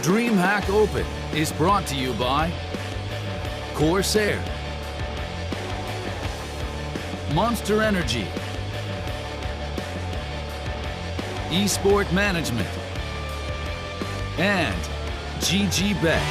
DreamHack Open is brought to you by Corsair, Monster Energy, Esport Management, and GGBet.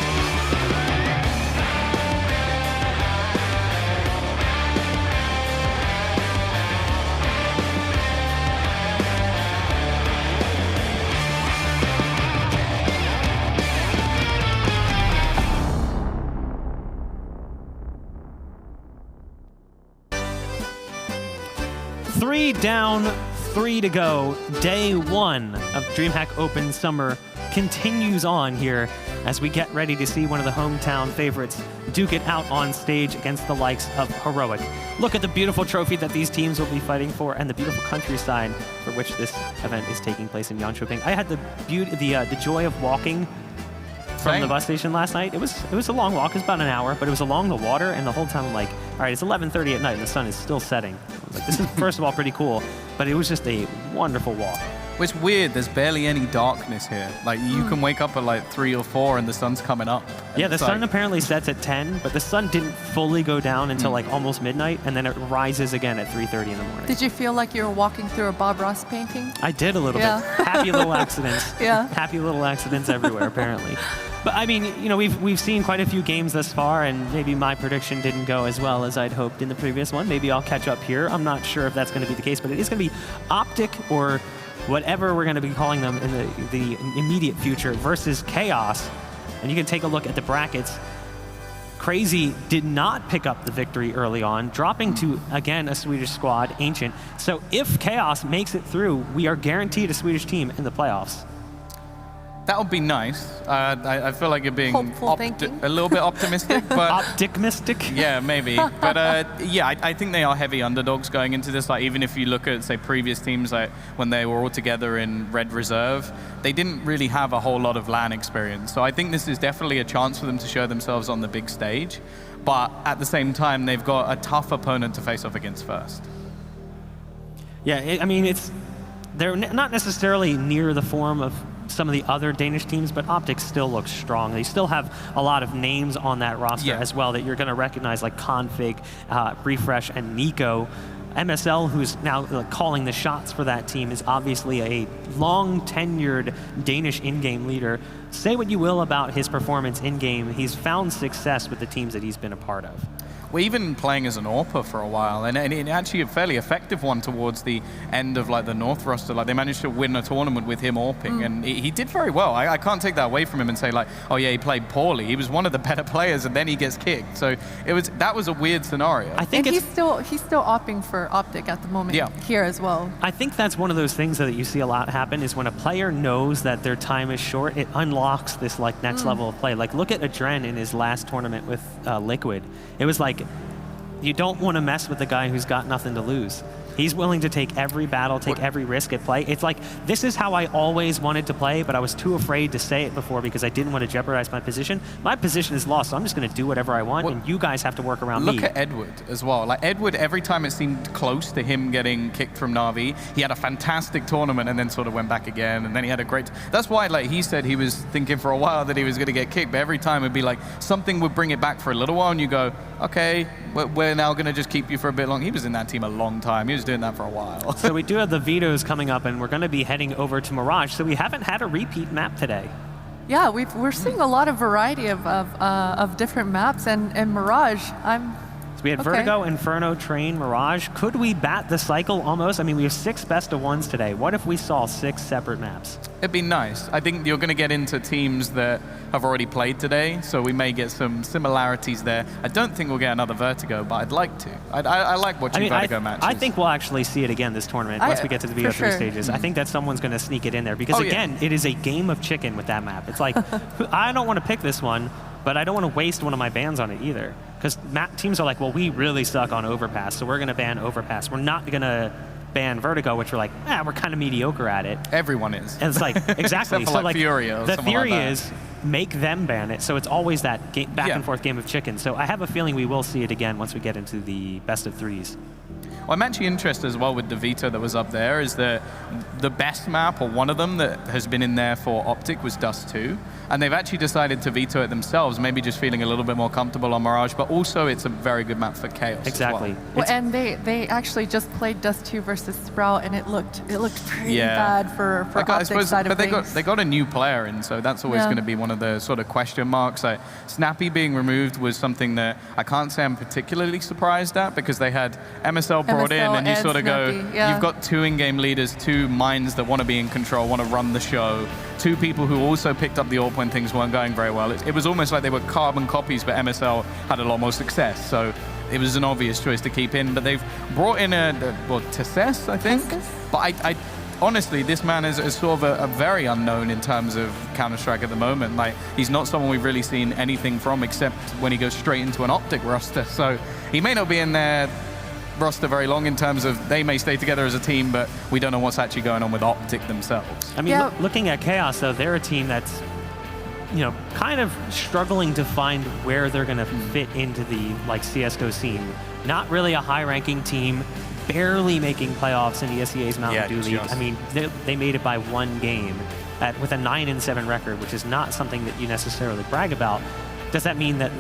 Three down, 3 to go. Day 1 of DreamHack Open Summer continues on here as we get ready to see one of the hometown favorites duke it out on stage against the likes of Heroic. Look at the beautiful trophy that these teams will be fighting for and the beautiful countryside for which this event is taking place in Jönköping. I had the joy of walking from the bus station last night. It was a long walk. It was about an hour, but it was along the water, and the whole time I'm like, all right, it's 11:30 at night and the sun is still setting. I was like, this is first of all pretty cool, but it was just a wonderful walk. Well, it's weird. There's barely any darkness here. Like you can wake up at like 3 or 4 and the sun's coming up. Yeah, the sun apparently sets at 10, but the sun didn't fully go down until like almost midnight, and then it rises again at 3:30 in the morning. Did you feel like you were walking through a Bob Ross painting? I did a little bit. Happy little accidents. Yeah. Happy little accidents everywhere, apparently. But I mean, you know, we've seen quite a few games thus far, and maybe my prediction didn't go as well as I'd hoped in the previous one. Maybe I'll catch up here. I'm not sure if that's going to be the case, but it is going to be OpTic or whatever we're going to be calling them in the immediate future versus Chaos. And you can take a look at the brackets. Crazy did not pick up the victory early on, dropping to, again, a Swedish squad, Ancient. So if Chaos makes it through, we are guaranteed a Swedish team in the playoffs. That would be nice. I feel like you're being a little bit optimistic, but optimistic. Yeah, maybe. But yeah, I think they are heavy underdogs going into this. Like even if you look at say previous teams, like when they were all together in Red Reserve, they didn't really have a whole lot of LAN experience. So I think this is definitely a chance for them to show themselves on the big stage. But at the same time, they've got a tough opponent to face off against first. Yeah, I mean they're not necessarily near the form of some of the other Danish teams, but OpTic still looks strong. They still have a lot of names on that roster as well that you're going to recognize, like Config, Refresh, and Nico. MSL, who's now calling the shots for that team, is obviously a long-tenured Danish in-game leader. Say what you will about his performance in-game, he's found success with the teams that he's been a part of. Well, even playing as an AWPer for a while, and actually a fairly effective one towards the end of like the North roster. Like they managed to win a tournament with him AWPing, and he did very well. I can't take that away from him and say like, oh yeah, he played poorly. He was one of the better players, and then he gets kicked. So that was a weird scenario. I think he's still opting for OpTic at the moment here as well. I think that's one of those things that you see a lot happen is when a player knows that their time is short, it unlocks this like next level of play. Like look at Adren in his last tournament with Liquid. It was like, you don't want to mess with the guy who's got nothing to lose. He's willing to take every battle, take every risk at play. It's like, this is how I always wanted to play, but I was too afraid to say it before because I didn't want to jeopardize my position. My position is lost, so I'm just going to do whatever I want, and you guys have to work around me. Look at Edward as well. Like Edward, every time it seemed close to him getting kicked from Na'Vi, he had a fantastic tournament and then sort of went back again, and then he had a great... That's why like he said he was thinking for a while that he was going to get kicked, but every time it'd be like, something would bring it back for a little while, and you go, okay, we're now going to just keep you for a bit long. He was in that team a long time. He was doing that for a while. So we do have the vetoes coming up, and we're going to be heading over to Mirage. So we haven't had a repeat map today. Yeah, we're seeing a lot of variety of different maps, and Mirage, So we had Vertigo, Inferno, Train, Mirage. Could we bat the cycle almost? I mean, we have 6 best of 1s today. What if we saw 6 separate maps? It'd be nice. I think you're going to get into teams that have already played today, so we may get some similarities there. I don't think we'll get another Vertigo, but I'd like to. I like watching Vertigo matches. I think we'll actually see it again this tournament once we get to the VO3 stages. I think that someone's going to sneak it in there because, again, it is a game of chicken with that map. It's like, I don't want to pick this one, but I don't want to waste one of my bans on it either. Because teams are like, well, we really suck on Overpass, so we're going to ban Overpass. We're not going to ban Vertigo, which we're like, we're kind of mediocre at it. Everyone is. And it's like, exactly. So like Furia the theory is make them ban it, so it's always that back and forth game of chicken. So I have a feeling we will see it again once we get into the best of 3s. Well, I'm actually interested as well with the veto that was up there, is that the best map, or one of them that has been in there for OpTic, was Dust 2. And they've actually decided to veto it themselves, maybe just feeling a little bit more comfortable on Mirage, but also it's a very good map for Chaos Exactly. as well. Well, and they actually just played Dust 2 versus Sprout, and it looked pretty bad for OpTic's side of things. They got a new player in, so that's always going to be one of the sort of question marks. Like, Snappy being removed was something that I can't say I'm particularly surprised at, because they had MSL brought in, and you sort of Snappy, go, you've got 2 in-game leaders, 2 minds that want to be in control, want to run the show, 2 people who also picked up the AWP when things weren't going very well. It was almost like they were carbon copies, but MSL had a lot more success. So it was an obvious choice to keep in. But they've brought in Tesses, I think. But I honestly, this man is sort of a very unknown in terms of Counter-Strike at the moment. Like, he's not someone we've really seen anything from, except when he goes straight into an OpTic roster. So he may not be in their roster very long in terms of they may stay together as a team, but we don't know what's actually going on with OpTic themselves. I mean, looking at Chaos, though, they're a team that's, you know, kind of struggling to find where they're going to fit into the CSGO scene. Not really a high-ranking team, barely making playoffs in the SEA's Mountain Dew League. I mean, they made it by 1 game with a 9-7 record, which is not something that you necessarily brag about. Does that mean that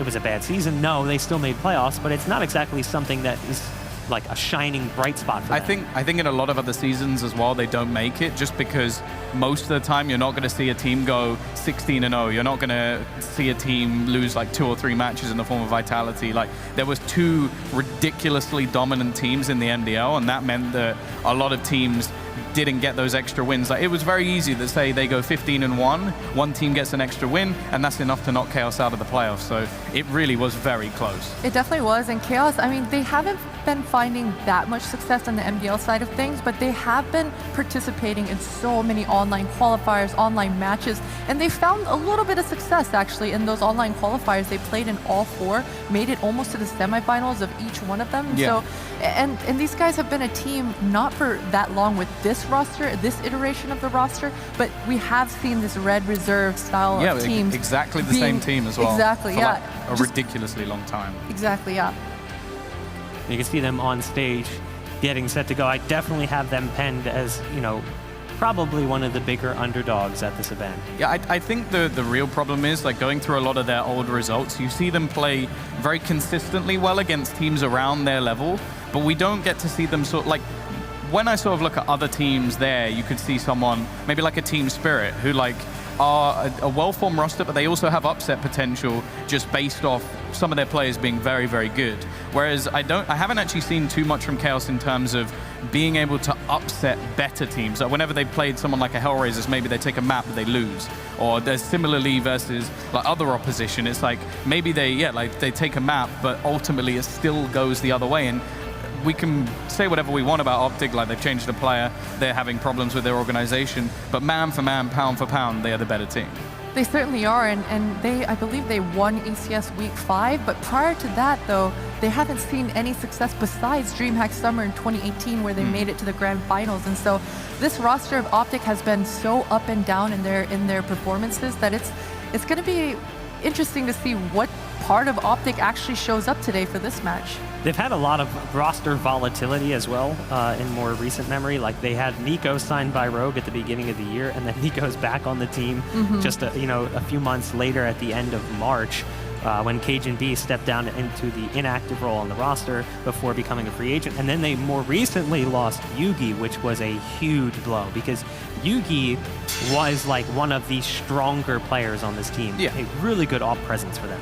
it was a bad season? No, they still made playoffs, but it's not exactly something that is like a shining bright spot for them. I think in a lot of other seasons as well, they don't make it, just because most of the time you're not going to see a team go 16-0. You're not going to see a team lose like 2 or 3 matches in the form of Vitality. Like, there was 2 ridiculously dominant teams in the MDL, and that meant that a lot of teams didn't get those extra wins. Like, it was very easy to say they go 15-1, one team gets an extra win, and that's enough to knock Chaos out of the playoffs. So it really was very close. It definitely was, and Chaos, I mean, they haven't been finding that much success on the MDL side of things, but they have been participating in so many online qualifiers, online matches, and they found a little bit of success actually in those online qualifiers. They played in all 4, made it almost to the semifinals of each one of them. So, and these guys have been a team not for that long with this roster, this iteration of the roster, but we have seen this red reserve style of teams. Exactly the same team as well. Exactly, for like a ridiculously long time. Exactly, yeah. You can see them on stage getting set to go. I definitely have them penned as, you know, probably one of the bigger underdogs at this event. Yeah, I think the real problem is, like, going through a lot of their old results, you see them play very consistently well against teams around their level, but we don't get to see them sort of, like, when I sort of look at other teams there, you could see someone, maybe like a Team Spirit, who like are a well-formed roster, but they also have upset potential just based off some of their players being very, very good. Whereas I haven't actually seen too much from Chaos in terms of being able to upset better teams. Like, whenever they played someone like a Hellraisers, maybe they take a map but they lose. Or there's similarly versus like other opposition, it's like maybe they take a map, but ultimately it still goes the other way. And we can say whatever we want about OpTic, like they've changed the player, they're having problems with their organization, but man for man, pound for pound, they are the better team. They certainly are, and I believe they won ECS Week 5, but prior to that, though, they haven't seen any success besides DreamHack Summer in 2018, where they made it to the grand finals. And so this roster of OpTic has been so up and down in their performances that it's going to be interesting to see what part of OpTic actually shows up today for this match. They've had a lot of roster volatility as well in more recent memory. Like, they had Nico signed by Rogue at the beginning of the year, and then Nico's back on the team just a few months later at the end of March when Cajun B stepped down into the inactive role on the roster before becoming a free agent. And then they more recently lost Yugi, which was a huge blow because Yugi was like one of the stronger players on this team. Yeah. A really good off presence for them.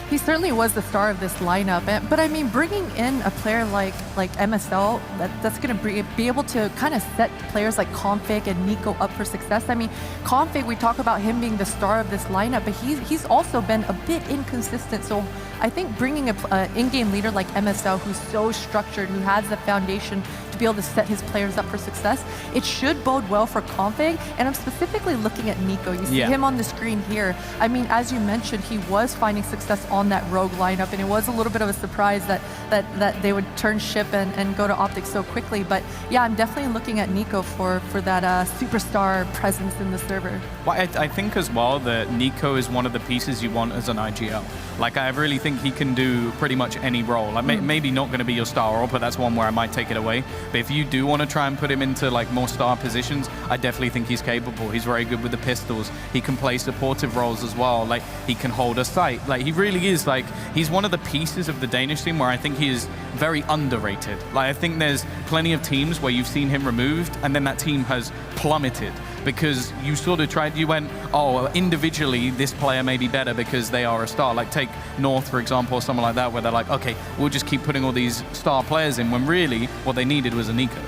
He certainly was the star of this lineup, but I mean, bringing in a player like MSL, that's going to be able to kind of set players like Config and Nico up for success. I mean, Config, we talk about him being the star of this lineup, but he's also been a bit inconsistent. So I think bringing an in-game leader like MSL, who's so structured, who has the foundation to be able to set his players up for success. It should bode well for Config, and I'm specifically looking at Nico. You see him on the screen here. I mean, as you mentioned, he was finding success on that Rogue lineup, and it was a little bit of a surprise that they would turn ship and go to OpTic so quickly. But yeah, I'm definitely looking at Nico for that superstar presence in the server. Well, I think as well that Nico is one of the pieces you want as an IGL. Like, I really think he can do pretty much any role. Like, maybe not going to be your star role, but that's one where I might take it away. But if you do want to try and put him into like more star positions, I definitely think he's capable. He's very good with the pistols. He can play supportive roles as well. Like, he can hold a sight. Like, he really is like, he's one of the pieces of the Danish team where I think he is very underrated. Like, I think there's plenty of teams where you've seen him removed and then that team has plummeted because you sort of tried, you went, oh, individually this player may be better because they are a star. Like, take North, for example, or someone like that, where they're like, okay, we'll just keep putting all these star players in, when really what they needed was a Nico.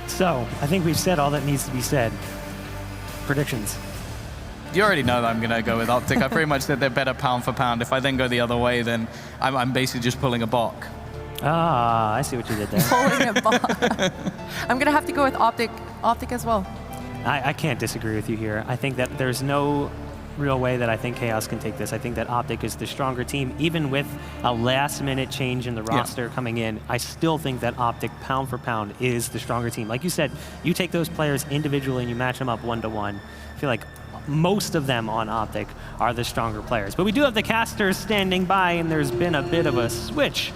So, I think we've said all that needs to be said. Predictions. You already know that I'm going to go with OpTic. I pretty much said they're better pound for pound. If I then go the other way, then I'm basically just pulling a balk. Ah, I see what you did there. Pulling a balk. I'm going to have to go with OpTic as well. I can't disagree with you here. I think that there's no real way that I think Chaos can take this. I think that OpTic is the stronger team. Even with a last-minute change in the roster coming in, I still think that OpTic, pound for pound, is the stronger team. Like you said, you take those players individually and you match them up 1-to-1. I feel like most of them on OpTic are the stronger players. But we do have the casters standing by, and there's been a bit of a switch,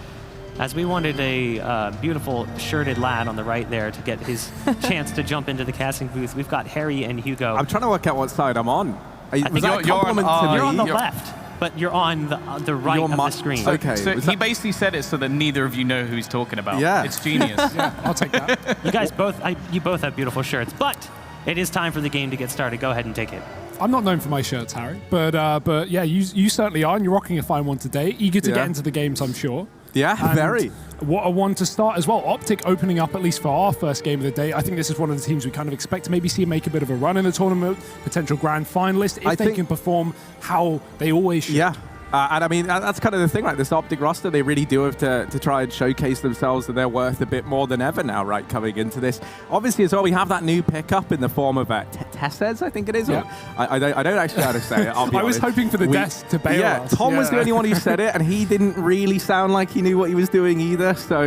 as we wanted a beautiful shirted lad on the right there to get his chance to jump into the casting booth. We've got Harry and Hugo. I'm trying to work out what side I'm on. I think you're on the left, but you're on the right of the screen. Okay. So he basically said it so that neither of you know who he's talking about. Yeah. It's genius. Yeah, I'll take that. You guys both, you both have beautiful shirts, but it is time for the game to get started. Go ahead and take it. I'm not known for my shirts, Harry, but yeah, you certainly are, and you're rocking a fine one today. Eager to get into the games, I'm sure. Yeah, And very. What a one to start as well. OpTic opening up, at least for our first game of the day. I think this is one of the teams we kind of expect to maybe see make a bit of a run in the tournament, potential grand finalist, if they can perform how they always should. Yeah. And I mean, that's kind of the thing, like this OpTic roster, they really do have to try and showcase themselves, and they're worth a bit more than ever now, right, coming into this. Obviously, as well, we have that new pickup in the form of Tessez, I think it is. Yeah. I don't actually know how to say it, I'll be I was honest. hoping for the desk to bail us. Tom was the only one who said it, and he didn't really sound like he knew what he was doing either. So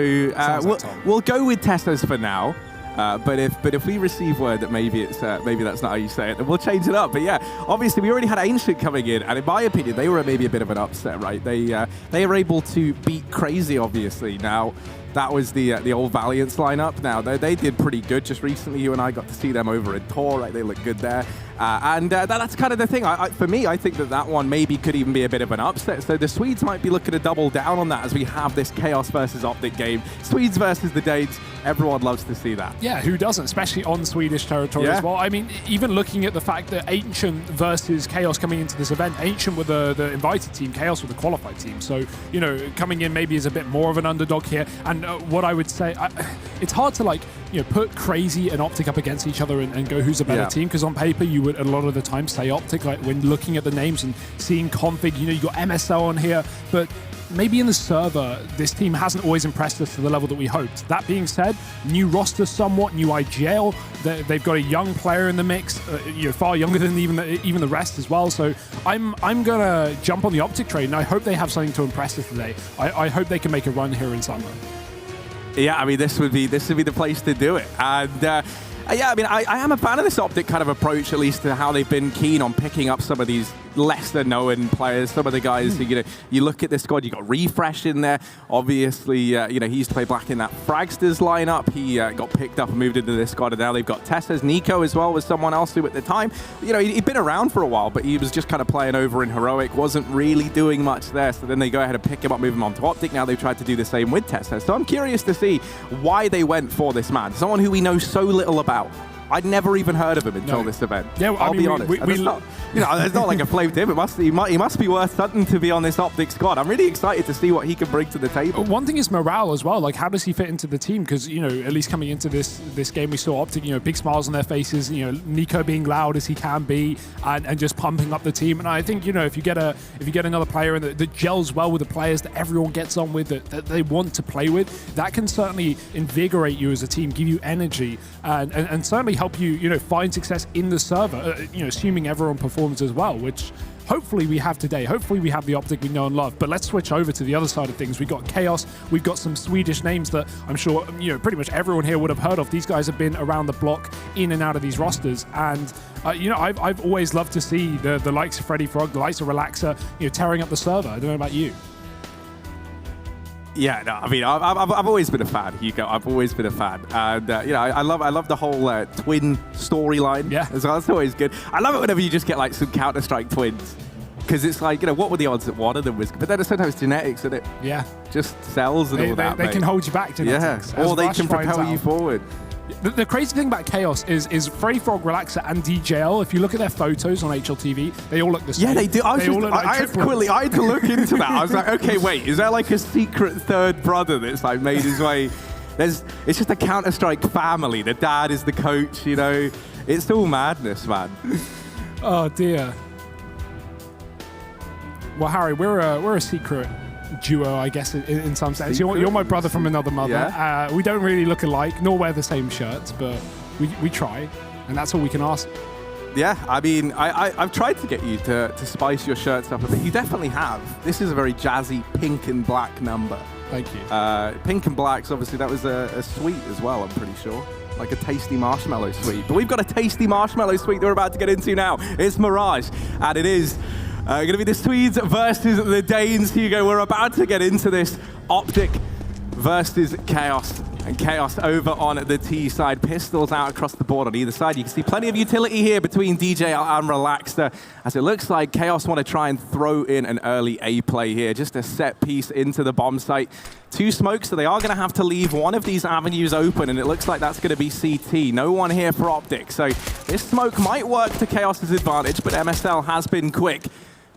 we'll go with Tessez for now. But if we receive word that maybe that's not how you say it, then we'll change it up. But yeah, obviously we already had Ancient coming in, and in my opinion, they were maybe a bit of an upset, right? They were able to beat Crazy, obviously. Now that was the old Valiance lineup. Now they did pretty good. Just recently, you and I got to see them over at Tor, right? They look good there. That's kind of the thing. For me, I think that one maybe could even be a bit of an upset. So the Swedes might be looking to double down on that as we have this Chaos versus OpTic game. Swedes versus the Danes. Everyone loves to see that. Yeah, who doesn't, especially on Swedish territory as well. I mean, even looking at the fact that Ancient versus Chaos coming into this event, Ancient were the invited team, Chaos were the qualified team. So, you know, coming in maybe is a bit more of an underdog here. And what I would say, it's hard to put Crazy and OpTic up against each other and go who's a better team, because on paper you would a lot of the time say OpTic, like when looking at the names and seeing config, you got MSL on here, but maybe in the server, this team hasn't always impressed us to the level that we hoped. That being said, new roster somewhat, new IGL. They've got a young player in the mix, far younger than even the rest as well. So I'm gonna jump on the OpTic train, and I hope they have something to impress us today. I hope they can make a run here in summer. Yeah, I mean, this would be the place to do it. And yeah, I mean, I am a fan of this OpTic kind of approach, at least to how they've been keen on picking up some of these lesser known players, some of the guys who, you look at this squad, you got Refresh in there. Obviously, he used to play back in that Fragsters lineup. He got picked up and moved into this squad, and now they've got Tessez. Nico as well was someone else who at the time, he'd been around for a while, but he was just kind of playing over in Heroic, wasn't really doing much there. So then they go ahead and pick him up, move him on to OpTic. Now they've tried to do the same with Tessez. So I'm curious to see why they went for this man, someone who we know so little about. I'd never even heard of him until this event. Yeah, I'll be honest. It's not like a flame to him. He must be worth something to be on this OpTic squad. I'm really excited to see what he can bring to the table. One thing is morale as well. Like, how does he fit into the team? Because, you know, at least coming into this game, we saw OpTic, you know, big smiles on their faces, you know, Nico being loud as he can be and just pumping up the team. And I think, you know, if you get another player that gels well with the players that everyone gets on with, that they want to play with, that can certainly invigorate you as a team, give you energy, and certainly help you, you know, find success in the server, you know, assuming everyone performs as well, which hopefully we have today. Hopefully we have the OpTic we know and love. But let's switch over to the other side of things. We've got Chaos. We've got some Swedish names that I'm sure, you know, pretty much everyone here would have heard of. These guys have been around the block, in and out of these rosters. And, you know, I've always loved to see the likes of Freddy Frog, the likes of Relaxer, you know, tearing up the server. I don't know about you. Yeah, no, I mean, I've always been a fan, Hugo. I've always been a fan, and you know, I love the whole twin storyline. Yeah, as well. That's always good. I love it whenever you just get like some Counter-Strike twins, because it's like, you know, what were the odds that one of them was? But then it's sometimes genetics, isn't it? Yeah, just cells and all that. They can hold you back, genetics. Yeah, or they can propel you forward. The crazy thing about Chaos is Freddy Frog, Relaxer, and DJL. If you look at their photos on HLTV, they all look the same. Yeah, they do. I had to look into that. I was like, okay, wait, is there like a secret third brother that's like made his way? It's just a Counter-Strike family. The dad is the coach, you know. It's all madness, man. Oh dear. Well, Harry, we're a secret duo, I guess, in some sense. You're my brother from another mother. Yeah. We don't really look alike, nor wear the same shirts, but we try, and that's all we can ask. Yeah, I mean, I've tried to get you to spice your shirts up a bit. You definitely have. This is a very jazzy pink and black number. Thank you. Pink and blacks, obviously, that was a sweet as well, I'm pretty sure. Like a tasty marshmallow sweet. But we've got a tasty marshmallow sweet that we're about to get into now. It's Mirage, and it is going to be the Swedes versus the Danes. Hugo, we're about to get into this. OpTic versus Chaos. And Chaos over on the T side. Pistols out across the board on either side. You can see plenty of utility here between DJ and Relaxer, as it looks like Chaos want to try and throw in an early A play here. Just a set piece into the bomb site. 2 smokes, so they are going to have to leave one of these avenues open, and it looks like that's going to be CT. No one here for OpTic, so this smoke might work to Chaos's advantage, but MSL has been quick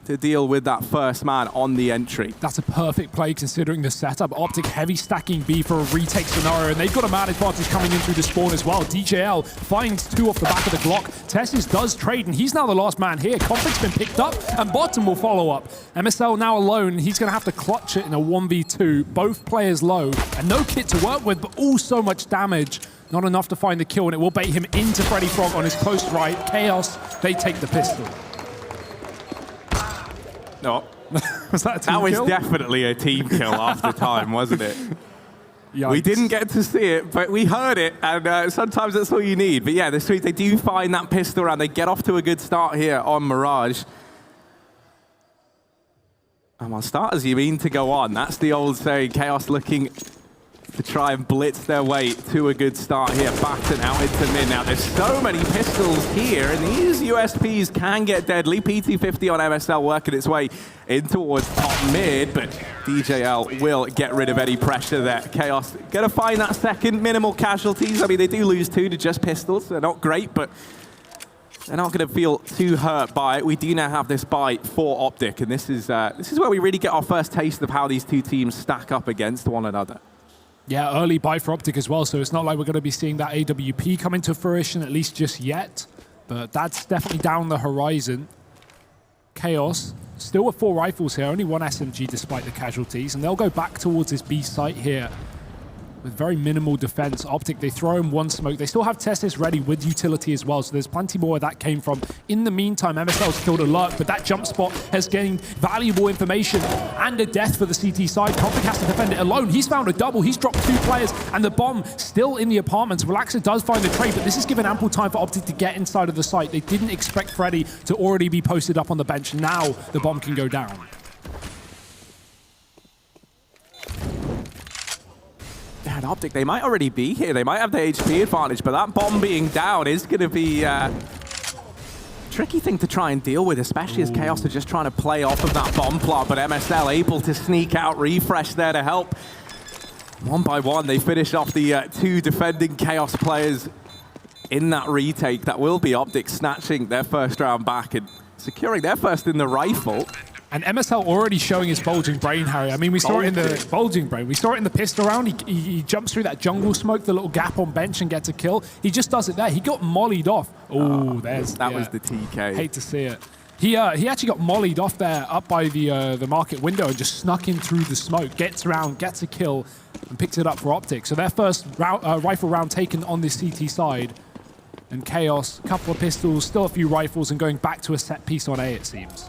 to deal with that first man on the entry. That's a perfect play considering the setup. OpTic heavy stacking B for a retake scenario, and they've got a mad advantage coming in through the spawn as well. DJL finds 2 off the back of the Glock. Tessis does trade, and he's now the last man here. Conflict's been picked up, and Bottom will follow up. MSL now alone, and he's going to have to clutch it in a 1v2. Both players low, and no kit to work with, but all so much damage. Not enough to find the kill, and it will bait him into Freddy Frog on his close right. Chaos, they take the pistol. No. Was that a team kill? That was definitely a team kill after time, wasn't it? Yikes. We didn't get to see it, but we heard it, and sometimes that's all you need. But yeah, the Swedes, they do find that pistol round. They get off to a good start here on Mirage. And on starters, you mean to go on. That's the old saying. Chaos looking to try and blitz their way to a good start here. Batten out into mid. Now, there's so many pistols here, and these USPs can get deadly. PT50 on MSL working its way in towards top mid, but DJL will get rid of any pressure there. Chaos gonna find that second. Minimal casualties. I mean, they do lose 2 to just pistols. They're not great, but they're not going to feel too hurt by it. We do now have this buy for OpTic, and this is where we really get our first taste of how these 2 teams stack up against one another. Yeah, early buy for OpTic as well, so it's not like we're going to be seeing that AWP come into fruition, at least just yet. But that's definitely down the horizon. Chaos, still with 4 rifles here, only 1 SMG despite the casualties, and they'll go back towards this B site here with very minimal defense. OpTic, they throw in 1 smoke. They still have Testis ready with utility as well, so there's plenty more where that came from. In the meantime, MSL's killed Alert, but that jump spot has gained valuable information and a death for the CT side. Conflict has to defend it alone. He's found a double. He's dropped 2 players, and the bomb still in the apartments. Relaxer does find the trade, but this is given ample time for OpTic to get inside of the site. They didn't expect Freddy to already be posted up on the bench. Now the bomb can go down. And OpTic, they might already be here. They might have the HP advantage, but that bomb being down is going to be a tricky thing to try and deal with, especially as Chaos are just trying to play off of that bomb plot, but MSL able to sneak out, refresh there to help. 1 by 1, they finish off the 2 defending Chaos players. in that retake. That will be OpTic snatching their first round back and securing their first in the rifle. And MSL already showing his bulging brain, Harry. I mean, we saw it in the bulging brain. We saw it in the pistol round. He jumps through that jungle smoke, the little gap on bench, and gets a kill. He just does it there. He got mollied off. Oh, that was the TK. Hate to see it. He actually got mollied off there, up by the market window, and just snuck in through the smoke. Gets around, gets a kill, and picks it up for OpTic. So their first rifle round taken on this CT side. And Chaos, a couple of pistols, still a few rifles, and going back to a set piece on A, it seems.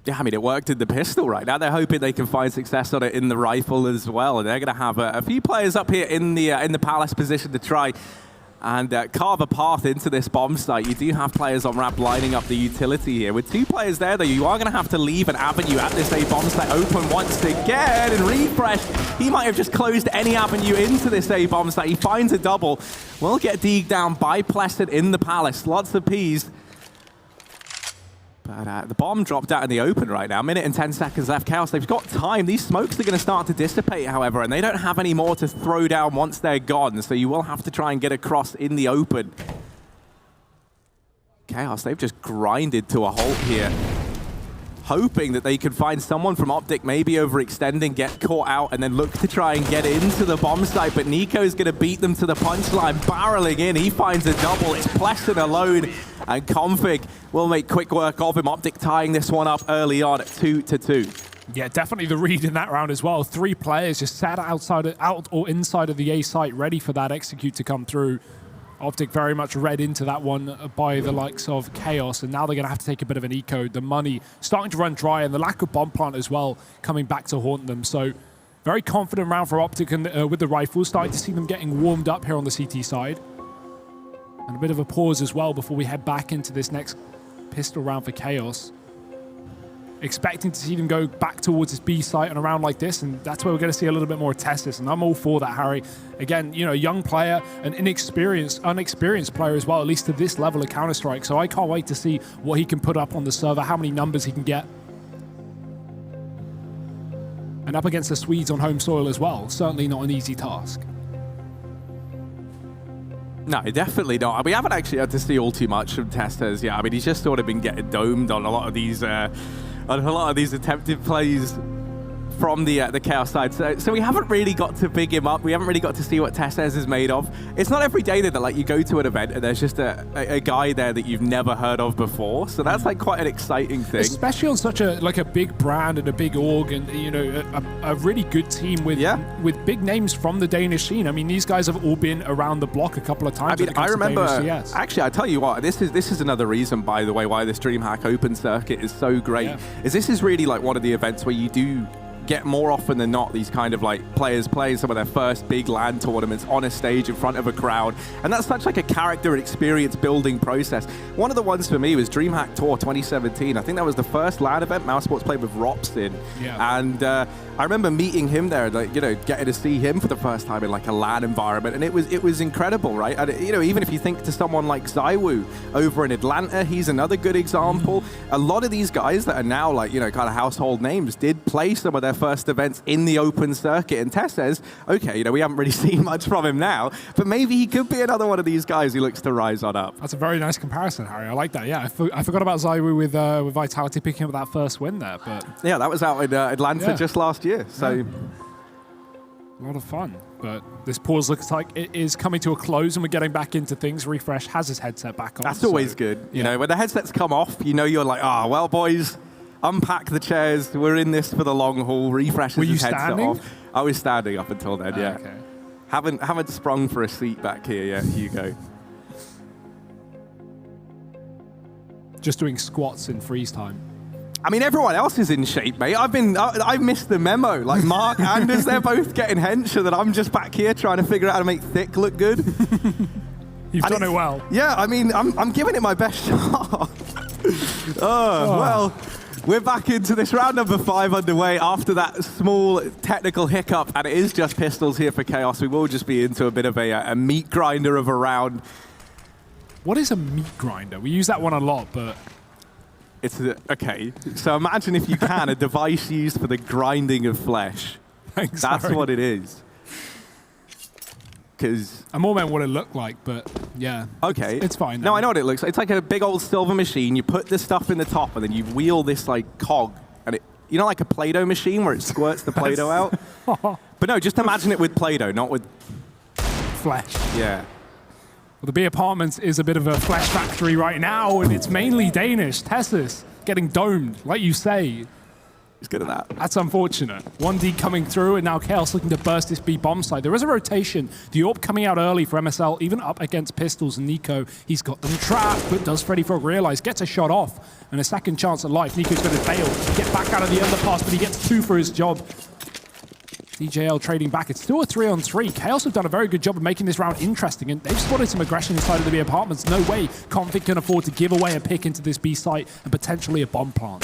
Yeah, I mean, it worked in the pistol right now. They're hoping they can find success on it in the rifle as well. And they're going to have a few players up here in the Palace position to try and carve a path into this bomb site. You do have players on ramp lining up the utility here. With 2 players there, though, you are going to have to leave an avenue at this A bomb site open once again. And Refresh, he might have just closed any avenue into this A bomb site. He finds a double. Will get degged down by Pleasant in the Palace. Lots of Ps. But the bomb dropped out in the open right now. 1 minute and 10 seconds left. Chaos, they've got time. These smokes are going to start to dissipate, however, and they don't have any more to throw down once they're gone. So you will have to try and get across in the open. Chaos, they've just grinded to a halt here, hoping that they could find someone from OpTic, maybe overextending, get caught out, and then look to try and get into the bomb site. But Nico's going to beat them to the punchline, barreling in. He finds a double. It's Pleasant alone, and Config will make quick work of him. OpTic tying this one up early on at 2-2. Yeah, definitely the read in that round as well. 3 players just sat out or inside of the A site, ready for that execute to come through. OpTic very much read into that one by the likes of Chaos, and now they're going to have to take a bit of an eco. The money starting to run dry, and the lack of bomb plant as well coming back to haunt them. So very confident round for OpTic and, with the rifles, starting to see them getting warmed up here on the CT side. And a bit of a pause as well before we head back into this next pistol round for Chaos. Expecting to see them go back towards this B site on a round like this, and that's where we're going to see a little bit more Testis, and I'm all for that, Harry. Again, you know, young player, an unexperienced player as well, at least to this level of Counter-Strike, so I can't wait to see what he can put up on the server, how many numbers he can get. And up against the Swedes on home soil as well, certainly not an easy task. No, definitely not. We haven't actually had to see all too much from Testis yet. I mean, he's just sort of been getting domed on a lot of these attempted plays from the Chaos side. So we haven't really got to big him up. We haven't really got to see what Testis is made of. It's not every day that like you go to an event and there's just a guy there that you've never heard of before. So that's like quite an exciting thing. Especially on such a big brand and a big org, and you know, a really good team with big names from the Danish scene. I mean, these guys have all been around the block a couple of times. I mean, I remember, actually, I tell you what, this is another reason, by the way, why this DreamHack Open Circuit is so great. Yeah. Is this is really like one of the events where you do get more often than not these kind of like players playing some of their first big LAN tournaments on a stage in front of a crowd, and that's such like a character and experience building process. One of the ones for me was DreamHack Tour 2017. I think that was the first LAN event Mousesports played with Rops in, and I remember meeting him there, like, you know, getting to see him for the first time in like a LAN environment, and it was incredible, right? And you know, even if you think to someone like Zywoo over in Atlanta, he's another good example. A lot of these guys that are now like, you know, kind of household names did play some of their first events in the open circuit, and Tess says, okay, you know, we haven't really seen much from him now, but maybe he could be another one of these guys who looks to rise on up. That's a very nice comparison, Harry. I like that. Yeah, I forgot about Zywoo with Vitality picking up that first win there, but yeah, that was out in Atlanta just last year. So a lot of fun. But this pause looks like it is coming to a close, and we're getting back into things. Refresh has his headset back on. That's always good. You know, when the headsets come off, you know, you're like, well, boys, unpack the chairs. We're in this for the long haul. Refresh his headset off. I was standing up until then, yeah. Okay. Haven't sprung for a seat back here yet, Hugo. Just doing squats in freeze time. I mean, everyone else is in shape, mate. I missed the memo. Like Mark, Anders, they're both getting hench, and I'm just back here trying to figure out how to make thick look good. You've done it well. Yeah, I mean, I'm giving it my best shot. Well, we're back into this round number 5 underway after that small technical hiccup, and it is just pistols here for Chaos. We will just be into a bit of a meat grinder of a round. What is a meat grinder? We use that one a lot, but... Okay, so imagine, if you can, a device used for the grinding of flesh. Thanks, That's Harry. what it is. because... I'm more meant what it looked like, but yeah. Okay. It's fine. No, I know what it looks like. It's like a big old silver machine. You put the stuff in the top, and then you wheel this like cog, and it, you know, like a Play-Doh machine where it squirts the Play-Doh out? But no, just imagine it with Play-Doh, not with... Flesh. Yeah. Well, the B Apartments is a bit of a flesh factory right now, and it's mainly Danish. Tessus getting domed, like you say. He's good at that. That's unfortunate. 1D coming through, and now Chaos looking to burst this B bomb side. There is a rotation. The AWP coming out early for MSL, even up against Pistols and Nico. He's got them trapped, but does Freddy Frog realize? Gets a shot off, and a second chance at life. Nico's going to fail to get back out of the underpass, but he gets 2 for his job. DJL trading back. It's still a 3-on-3. Chaos have done a very good job of making this round interesting, and they've spotted some aggression inside of the B Apartments. No way Config can afford to give away a pick into this B site and potentially a bomb plant.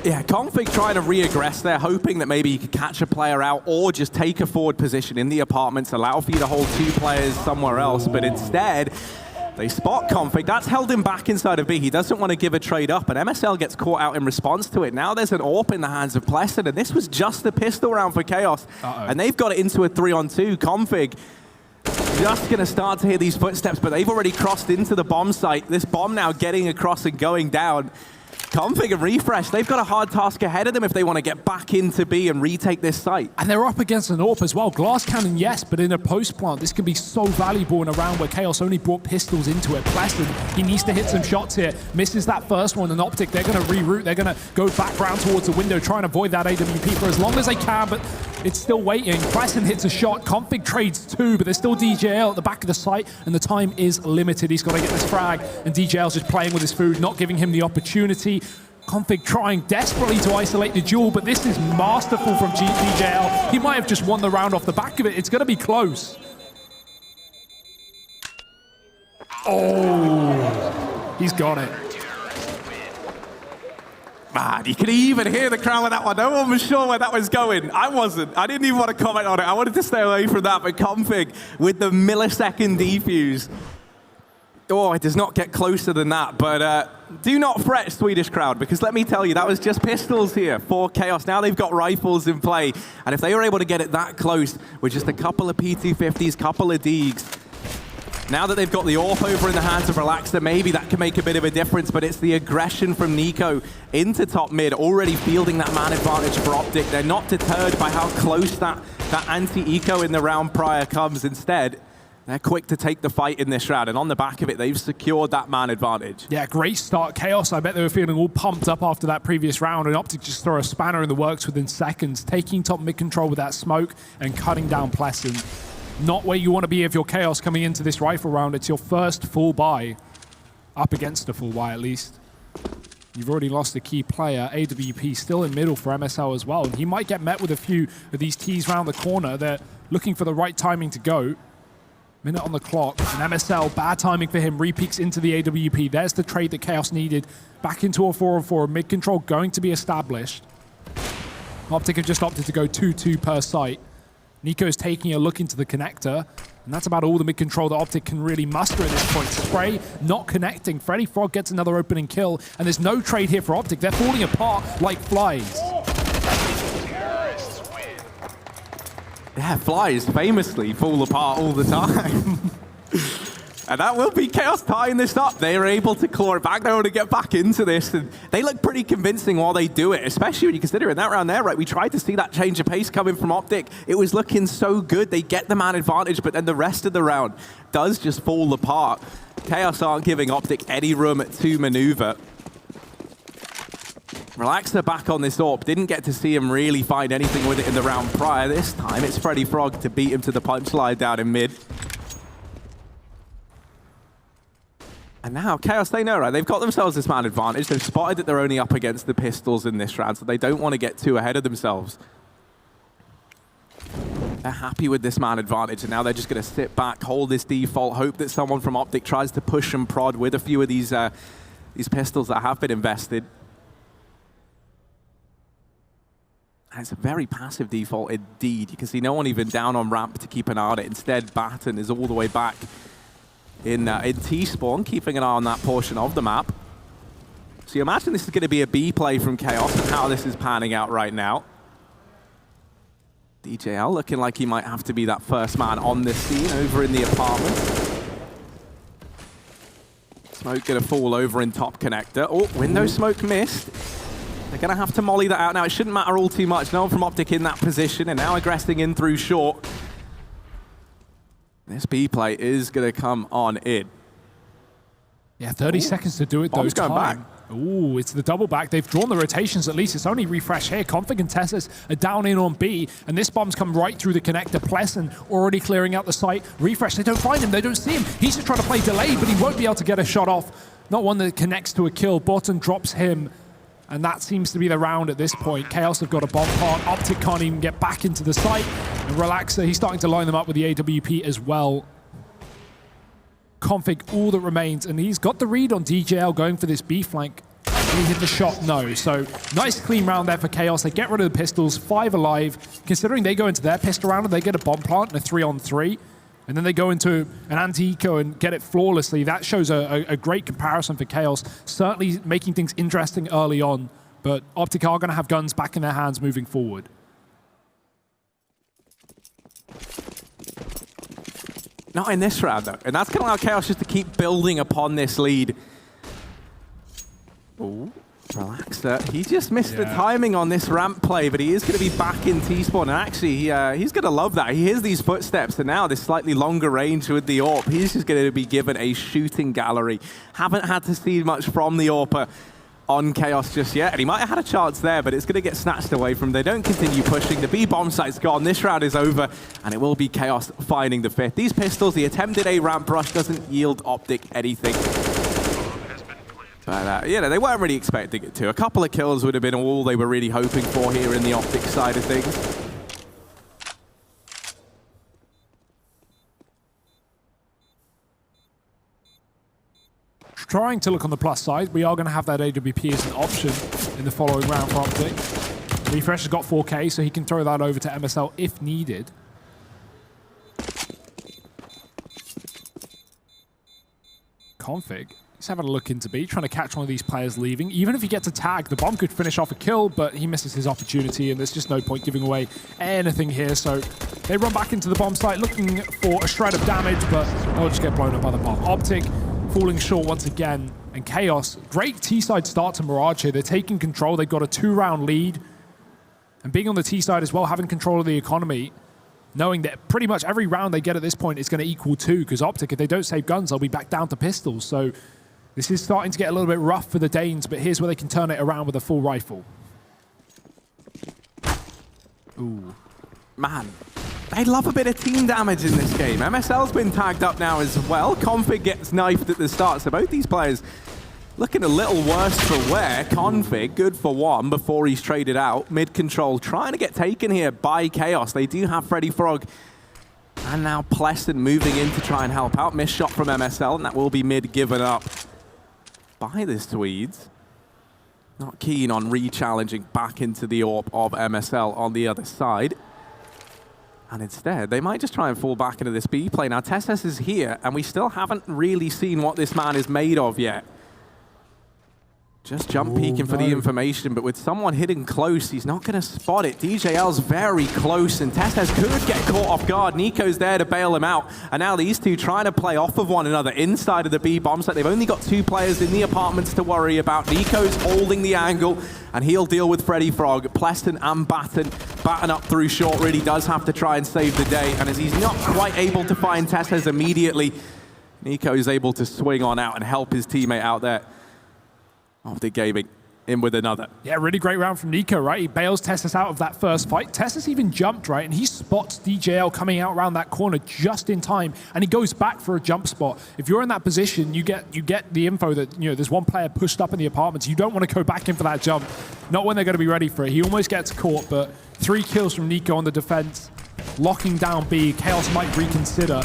Yeah, Config trying to re-aggress there, hoping that maybe he could catch a player out or just take a forward position in the apartments, allow for you to hold 2 players somewhere else, but instead, they spot Config. That's held him back inside of B. He doesn't want to give a trade up, and MSL gets caught out in response to it. Now there's an AWP in the hands of Plesson, and this was just the pistol round for Chaos. And they've got it into a 3-on-2. Config just going to start to hear these footsteps, but they've already crossed into the bomb site. This bomb now getting across and going down. Config and Refresh, they've got a hard task ahead of them if they want to get back into B and retake this site. And they're up against an AWP as well. Glass cannon, yes, but in a post plant, this can be so valuable in a round where Chaos only brought pistols into it. Pleston, he needs to hit some shots here. Misses that first one, and OpTic, they're going to reroute. They're going to go back round towards the window, try and avoid that AWP for as long as they can, but it's still waiting. Pleston hits a shot. Config trades 2, but there's still DJL at the back of the site, and the time is limited. He's got to get this frag, and DJL's just playing with his food, not giving him the opportunity. Config trying desperately to isolate the duel, but this is masterful from DJL. He might have just won the round off the back of it. It's going to be close. Oh, he's got it. Man, you could even hear the crowd with that one. No one was sure where that was going. I wasn't. I didn't even want to comment on it. I wanted to stay away from that, but Config with the millisecond defuse. Oh, it does not get closer than that, but do not fret, Swedish crowd, because let me tell you, that was just pistols here for Chaos. Now they've got rifles in play, and if they were able to get it that close with just a couple of P250s, couple of Deegs, now that they've got the AWP over in the hands of Relaxer, maybe that can make a bit of a difference, but it's the aggression from Nico into top mid, already fielding that man advantage for OpTic. They're not deterred by how close that anti-eco in the round prior comes. Instead, they're quick to take the fight in this round, and on the back of it, they've secured that man advantage. Yeah, great start. Chaos, I bet they were feeling all pumped up after that previous round, and OpTic just throw a spanner in the works within seconds, taking top mid control with that smoke and cutting down Plesson. Not where you want to be if you're Chaos coming into this rifle round. It's your first full buy, up against a full buy at least. You've already lost a key player. AWP still in middle for MSL as well, and he might get met with a few of these Ts round the corner. They're looking for the right timing to go. Minute on the clock, and MSL, bad timing for him, re-peeks into the AWP. There's the trade that Chaos needed. Back into a 4-on-4, mid-control going to be established. OpTic have just opted to go 2-2 per site. Nico's taking a look into the connector, and that's about all the mid-control that OpTic can really muster at this point. Spray not connecting. Freddy Frog gets another opening kill, and there's no trade here for OpTic. They're falling apart like flies. Yeah, flies famously fall apart all the time. And that will be Chaos tying this up. They are able to claw it back. They want to get back into this. And they look pretty convincing while they do it, especially when you consider in that round there, right? We tried to see that change of pace coming from OpTic. It was looking so good. They get the man advantage, but then the rest of the round does just fall apart. Chaos aren't giving OpTic any room to maneuver. Relaxer back on this AWP. Didn't get to see him really find anything with it in the round prior. This time, it's Freddy Frog to beat him to the punchline down in mid. And now, Chaos, they know, right? They've got themselves this man advantage. They've spotted that they're only up against the pistols in this round, so they don't want to get too ahead of themselves. They're happy with this man advantage, and now they're just going to sit back, hold this default, hope that someone from OpTic tries to push and prod with a few of these pistols that have been invested. And it's a very passive default indeed. You can see no one even down on ramp to keep an eye on it. Instead, Batten is all the way back in T-spawn, keeping an eye on that portion of the map. So you imagine this is going to be a B play from Chaos and how this is panning out right now. DJL looking like he might have to be that first man on this scene over in the apartment. Smoke gonna fall over in top connector. Oh, window smoke missed. They're gonna have to molly that out now. It shouldn't matter all too much. No one from OpTic in that position, and now aggressing in through short. This B play is gonna come on in. Yeah, 30 seconds to do it, though. Bomb's going back. Ooh, it's the double back. They've drawn the rotations at least. It's only refresh here. Config and Tessus are down in on B, and this bomb's come right through the connector. Pleasant already clearing out the site. Refresh, they don't find him. They don't see him. He's just trying to play delay, but he won't be able to get a shot off. Not one that connects to a kill. Bottom drops him, and that seems to be the round at this point. Chaos have got a bomb part. OpTic can't even get back into the site. And Relaxer, he's starting to line them up with the AWP as well. Config all that remains, and he's got the read on DJL going for this B flank. Did he hit the shot? No. So nice clean round there for Chaos. They get rid of the pistols, 5 alive. Considering they go into their pistol round and they get a bomb plant and a 3-on-3, and then they go into an anti-eco and get it flawlessly. That shows a great comparison for Chaos. Certainly making things interesting early on, but OpTic are going to have guns back in their hands moving forward. Not in this round, though. And that's going to allow Chaos just to keep building upon this lead. Ooh, Relaxer. He just missed the timing on this ramp play, but he is going to be back in T-spawn. And actually, he's going to love that. He hears these footsteps, and now this slightly longer range with the AWP. He's just going to be given a shooting gallery. Haven't had to see much from the AWPer on Chaos just yet, and he might have had a chance there, but it's going to get snatched away from them. They don't continue pushing. The B bomb site's gone. This round is over, and it will be Chaos finding the 5th. These pistols, the attempted A ramp rush doesn't yield OpTic anything. But, you know, they weren't really expecting it to. A couple of kills would have been all they were really hoping for here in the OpTic side of things. Trying to look on the plus side, we are going to have that AWP as an option in the following round for OpTic. Refresh has got 4K, so he can throw that over to MSL if needed. Config, he's having a look into B, trying to catch one of these players leaving. Even if he gets a tag, the bomb could finish off a kill, but he misses his opportunity, and there's just no point giving away anything here. So they run back into the bomb site looking for a shred of damage, but they'll just get blown up by the bomb. OpTic falling short once again, and Chaos, great T-side start to Mirage here. They're taking control. They've got a 2-round lead, and being on the T-side as well, having control of the economy, knowing that pretty much every round they get at this point is going to equal 2, because OpTic, if they don't save guns, they'll be back down to pistols. So this is starting to get a little bit rough for the Danes, but here's where they can turn it around with a full rifle. Ooh, man. They love a bit of team damage in this game. MSL's been tagged up now as well. Config gets knifed at the start, so both these players looking a little worse for wear. Config, good for 1 before he's traded out. Mid-control, trying to get taken here by Chaos. They do have Freddy Frog. And now Pleasant moving in to try and help out. Missed shot from MSL, and that will be mid given up by the Swedes. Not keen on re-challenging back into the AWP of MSL on the other side. And instead, they might just try and fall back into this B play. Now, Tessus is here, and we still haven't really seen what this man is made of yet. Just jump peeking for the information, but with someone hitting close, he's not going to spot it. DJL's very close, and Tessus could get caught off guard. Nico's there to bail him out, and now these two trying to play off of one another inside of the B bomb site. They've only got 2 players in the apartments to worry about. Nico's holding the angle, and he'll deal with Freddy Frog. Pleston and Batten. Batten up through short really does have to try and save the day, and as he's not quite able to find Tessus immediately, Nico is able to swing on out and help his teammate out there. OpTic Gaming in with another. Yeah, really great round from Nico, right? He bails Tessus out of that first fight. Tessus even jumped, right? And he spots DJL coming out around that corner just in time, and he goes back for a jump spot. If you're in that position, you get the info that, you know, there's one player pushed up in the apartments. You don't want to go back in for that jump. Not when they're going to be ready for it. He almost gets caught, but 3 kills from Nico on the defense. Locking down B. Chaos might reconsider.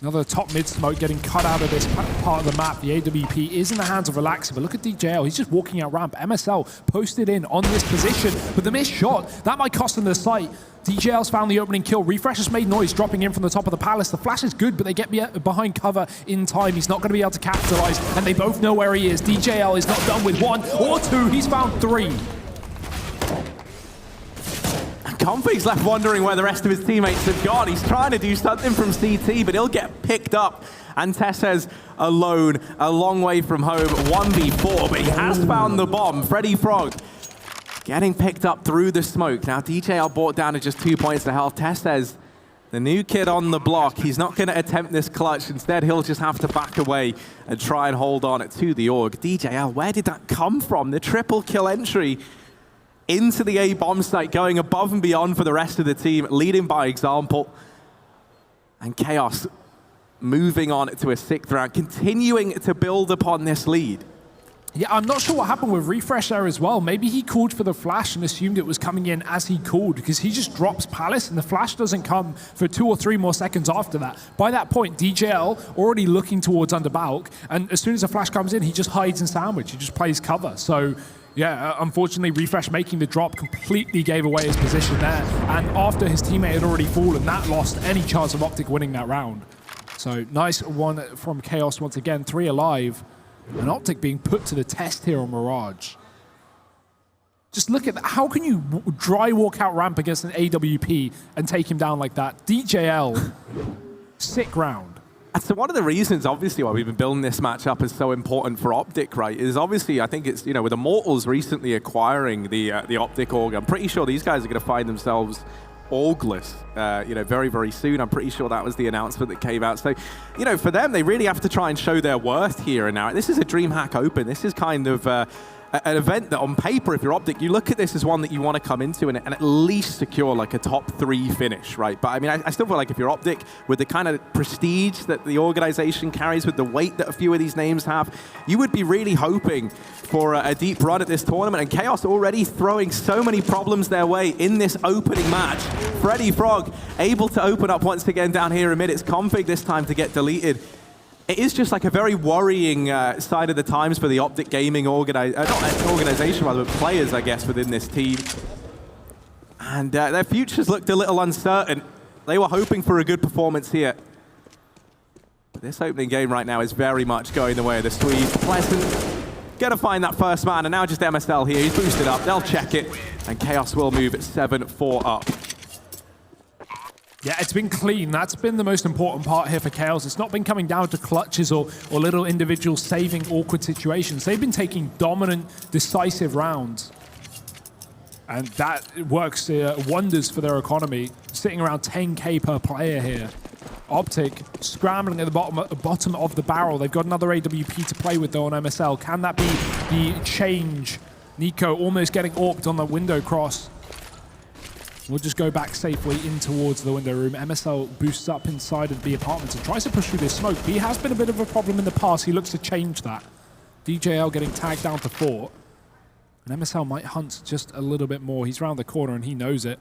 Another top mid smoke getting cut out of this part of the map. The AWP is in the hands of Relaxer, but look at DJL. He's just walking out ramp. MSL posted in on this position, but the missed shot, that might cost them the site. DJL's found the opening kill. Refresh has made noise, dropping in from the top of the palace. The flash is good, but they get behind cover in time. He's not going to be able to capitalize, and they both know where he is. DJL is not done with 1 or 2. He's found 3. Config's left wondering where the rest of his teammates have gone. He's trying to do something from CT, but he'll get picked up. And Tessez alone, a long way from home, 1v4, but he has found the bomb. Freddy Frog getting picked up through the smoke. Now DJL brought down to just 2 points to health. Tessez, the new kid on the block, he's not going to attempt this clutch. Instead, he'll just have to back away and try and hold on to the org. DJL, where did that come from? The triple kill entry into the A bomb site, going above and beyond for the rest of the team, leading by example. And Chaos moving on to a 6th round, continuing to build upon this lead. Yeah, I'm not sure what happened with Refresh there as well. Maybe he called for the flash and assumed it was coming in as he called, because he just drops Palace and the flash doesn't come for 2 or 3 more seconds after that. By that point, DJL already looking towards under Balk, and as soon as the flash comes in, he just hides in sandwich. He just plays cover. So yeah, unfortunately, Refresh making the drop completely gave away his position there. And after his teammate had already fallen, that lost any chance of OpTic winning that round. So nice one from Chaos once again, 3 alive. And OpTic being put to the test here on Mirage. Just look at that. How can you dry walk out ramp against an AWP and take him down like that? DJL, sick round. So one of the reasons, obviously, why we've been building this matchup is so important for OpTic, right, is obviously, I think it's, with Immortals recently acquiring the OpTic org, I'm pretty sure these guys are going to find themselves orgless, very, very soon. I'm pretty sure that was the announcement that came out. So, for them, they really have to try and show their worth here and now. This is a DreamHack Open. This is kind of an event that on paper, if you're OpTic, you look at this as one that you want to come into and at least secure like a top 3 finish, right? But I mean, I still feel like if you're OpTic, with the kind of prestige that the organization carries, with the weight that a few of these names have, you would be really hoping for a deep run at this tournament. And Chaos already throwing so many problems their way in this opening match. Freddy Frog able to open up once again down here amid its config this time to get deleted. It is just like a very worrying side of the times for the OpTic gaming organization, rather, but players, I guess, within this team. And their futures looked a little uncertain. They were hoping for a good performance here. But this opening game right now is very much going the way of the Swedes. Pleasant gonna find that first man, and now just MSL here. He's boosted up, they'll check it, and Chaos will move at 7-4 up. Yeah, it's been clean. That's been the most important part here for Chaos. It's not been coming down to clutches or little individuals saving awkward situations. They've been taking dominant, decisive rounds. And that works wonders for their economy, sitting around 10K per player here. OpTic scrambling at the bottom of the barrel. They've got another AWP to play with though on MSL. Can that be the change? Nico almost getting AWP'd on the window cross. We'll just go back safely in towards the window room. MSL boosts up inside of the apartments and tries to push through this smoke. He has been a bit of a problem in the past. He looks to change that. DJL getting tagged down to 4. And MSL might hunt just a little bit more. He's around the corner and he knows it.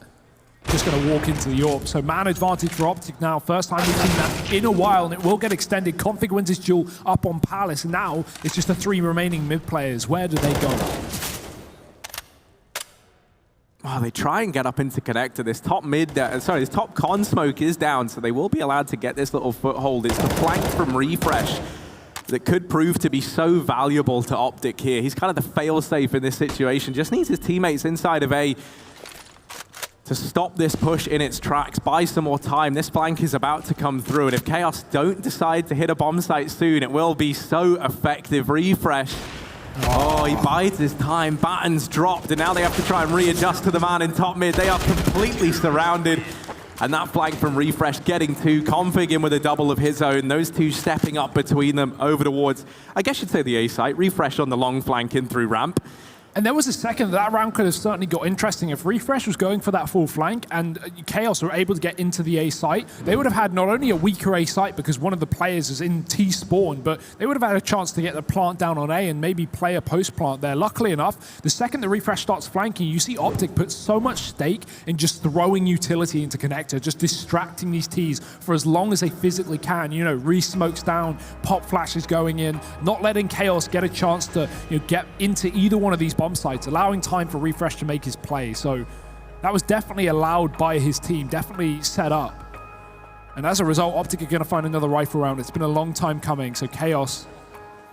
Just going to walk into the AWP. So man advantage for OpTic now. First time we've seen that in a while, and it will get extended. Config wins his duel up on Palace. And now it's just the 3 remaining mid players. Where do they go? Oh, they try and get up into connector. This top this top con smoke is down, so they will be allowed to get this little foothold. It's the flank from Refresh that could prove to be so valuable to OpTic here. He's kind of the fail-safe in this situation. Just needs his teammates inside of A to stop this push in its tracks, buy some more time. This flank is about to come through, and if Chaos don't decide to hit a bomb site soon, it will be so effective. Refresh. Oh, he bides his time. Batten's dropped, and now they have to try and readjust to the man in top mid. They are completely surrounded. And that flank from Refresh getting 2, Config in with a double of his own. Those 2 stepping up between them over towards, I guess you'd say the A site. Refresh on the long flank in through ramp. And there was a second that round could have certainly got interesting. If Refresh was going for that full flank and Chaos were able to get into the A site, they would have had not only a weaker A site because one of the players is in T spawn, but they would have had a chance to get the plant down on A and maybe play a post plant there. Luckily enough, the second the Refresh starts flanking, you see OpTic put so much stake in just throwing utility into connector, just distracting these Ts for as long as they physically can. Re-smokes down, pop flashes going in, not letting Chaos get a chance to get into either one of these bomb sites, allowing time for Refresh to make his play. So that was definitely allowed by his team, definitely set up. And as a result, OpTic are going to find another rifle round. It's been a long time coming, so Chaos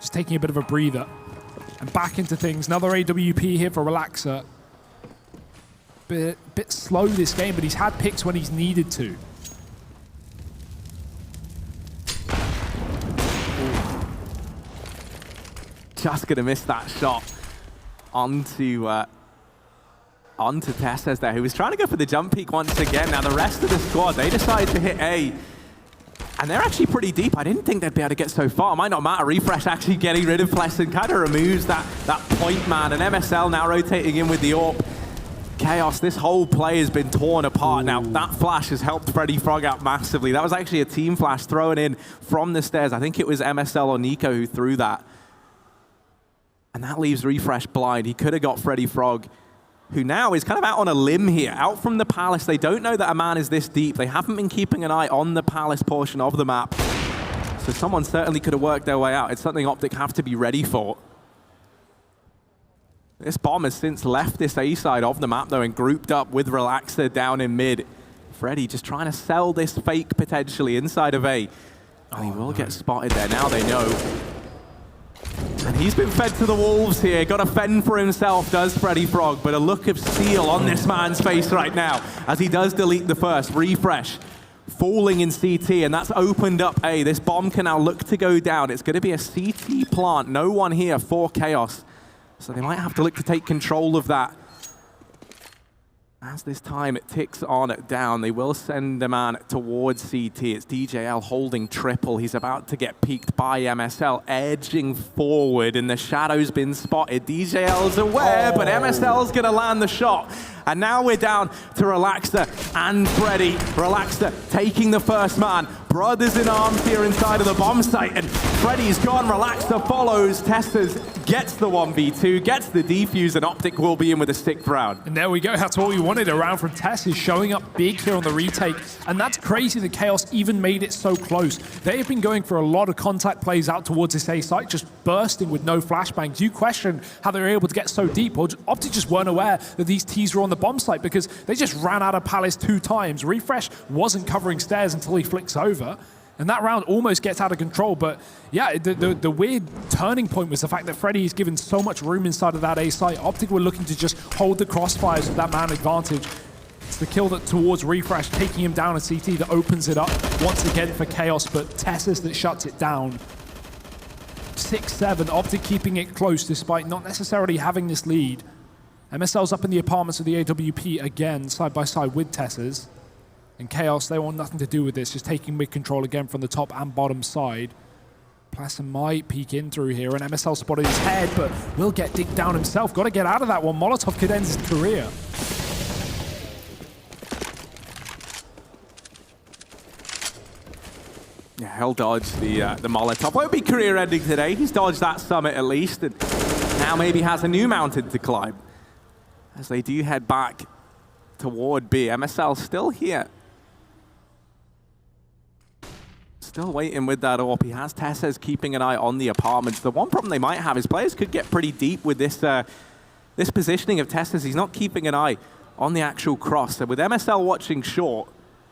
just taking a bit of a breather. And back into things. Another AWP here for Relaxer. bit slow this game, but he's had picks when he's needed to. Just gonna miss that shot onto Testes there, who was trying to go for the jump peek once again. Now the rest of the squad, they decide to hit A, and they're actually pretty deep. I didn't think they'd be able to get so far. It might not matter. Refresh actually getting rid of Plesson kind of removes that point man, and MSL now rotating in with the AWP. Chaos, this whole play has been torn apart. Now, that flash has helped Freddy Frog out massively. That was actually a team flash thrown in from the stairs. I think it was MSL or Nico who threw that. And that leaves Refresh blind. He could have got Freddy Frog, who now is kind of out on a limb here, out from the Palace. They don't know that a man is this deep. They haven't been keeping an eye on the Palace portion of the map. So someone certainly could have worked their way out. It's something OpTic have to be ready for. This bomb has since left this A side of the map, though, and grouped up with Relaxer down in mid. Freddy just trying to sell this fake potentially inside of A. And he will get spotted there. Now they know. And he's been fed to the wolves here. Got to fend for himself, does Freddy Frog. But a look of steel on this man's face right now as he does delete the first. Refresh falling in CT, and that's opened up A. This bomb can now look to go down. It's going to be a CT plant. No one here for Chaos. So they might have to look to take control of that. As this time it ticks on down, they will send a man towards CT. It's DJL holding triple. He's about to get peeked by MSL, edging forward, and the shadow's been spotted. DJL's aware, but MSL's gonna land the shot. And now we're down to Relaxer and Freddy. Relaxer taking the first man. Brothers in arms here inside of the bomb site, and Freddy's gone. Relaxer follows. Testes gets the 1v2, gets the defuse, and OpTic will be in with a 6th round. And there we go. That's all we wanted. A round from Testes showing up big here on the retake. And that's crazy that Chaos even made it so close. They have been going for a lot of contact plays out towards this A site, just bursting with no flashbangs. You question how they were able to get so deep, or OpTic just weren't aware that these T's were on the bomb site because they just ran out of Palace 2 times. Refresh wasn't covering stairs until he flicks over. And that round almost gets out of control. But yeah, the weird turning point was the fact that Freddy is given so much room inside of that A site. OpTic were looking to just hold the crossfires with that man advantage. It's the kill that towards Refresh, taking him down at CT, that opens it up once again for Chaos, but Testes that shuts it down. 6-7, OpTic keeping it close despite not necessarily having this lead. MSL's up in the apartments of the AWP again, side by side with Testes. And Chaos, they want nothing to do with this, just taking mid control again from the top and bottom side. Plesson might peek in through here, and MSL spotted his head, but will get digged down himself. Got to get out of that one. Molotov could end his career. Yeah, he'll dodge the Molotov. Won't be career ending today. He's dodged that summit at least, and now maybe has a new mountain to climb. As they do head back toward B. MSL still here. Still waiting with that AWP. He has Testes keeping an eye on the apartments. The one problem they might have is players could get pretty deep with this this positioning of Testes. He's not keeping an eye on the actual cross. So with MSL watching short,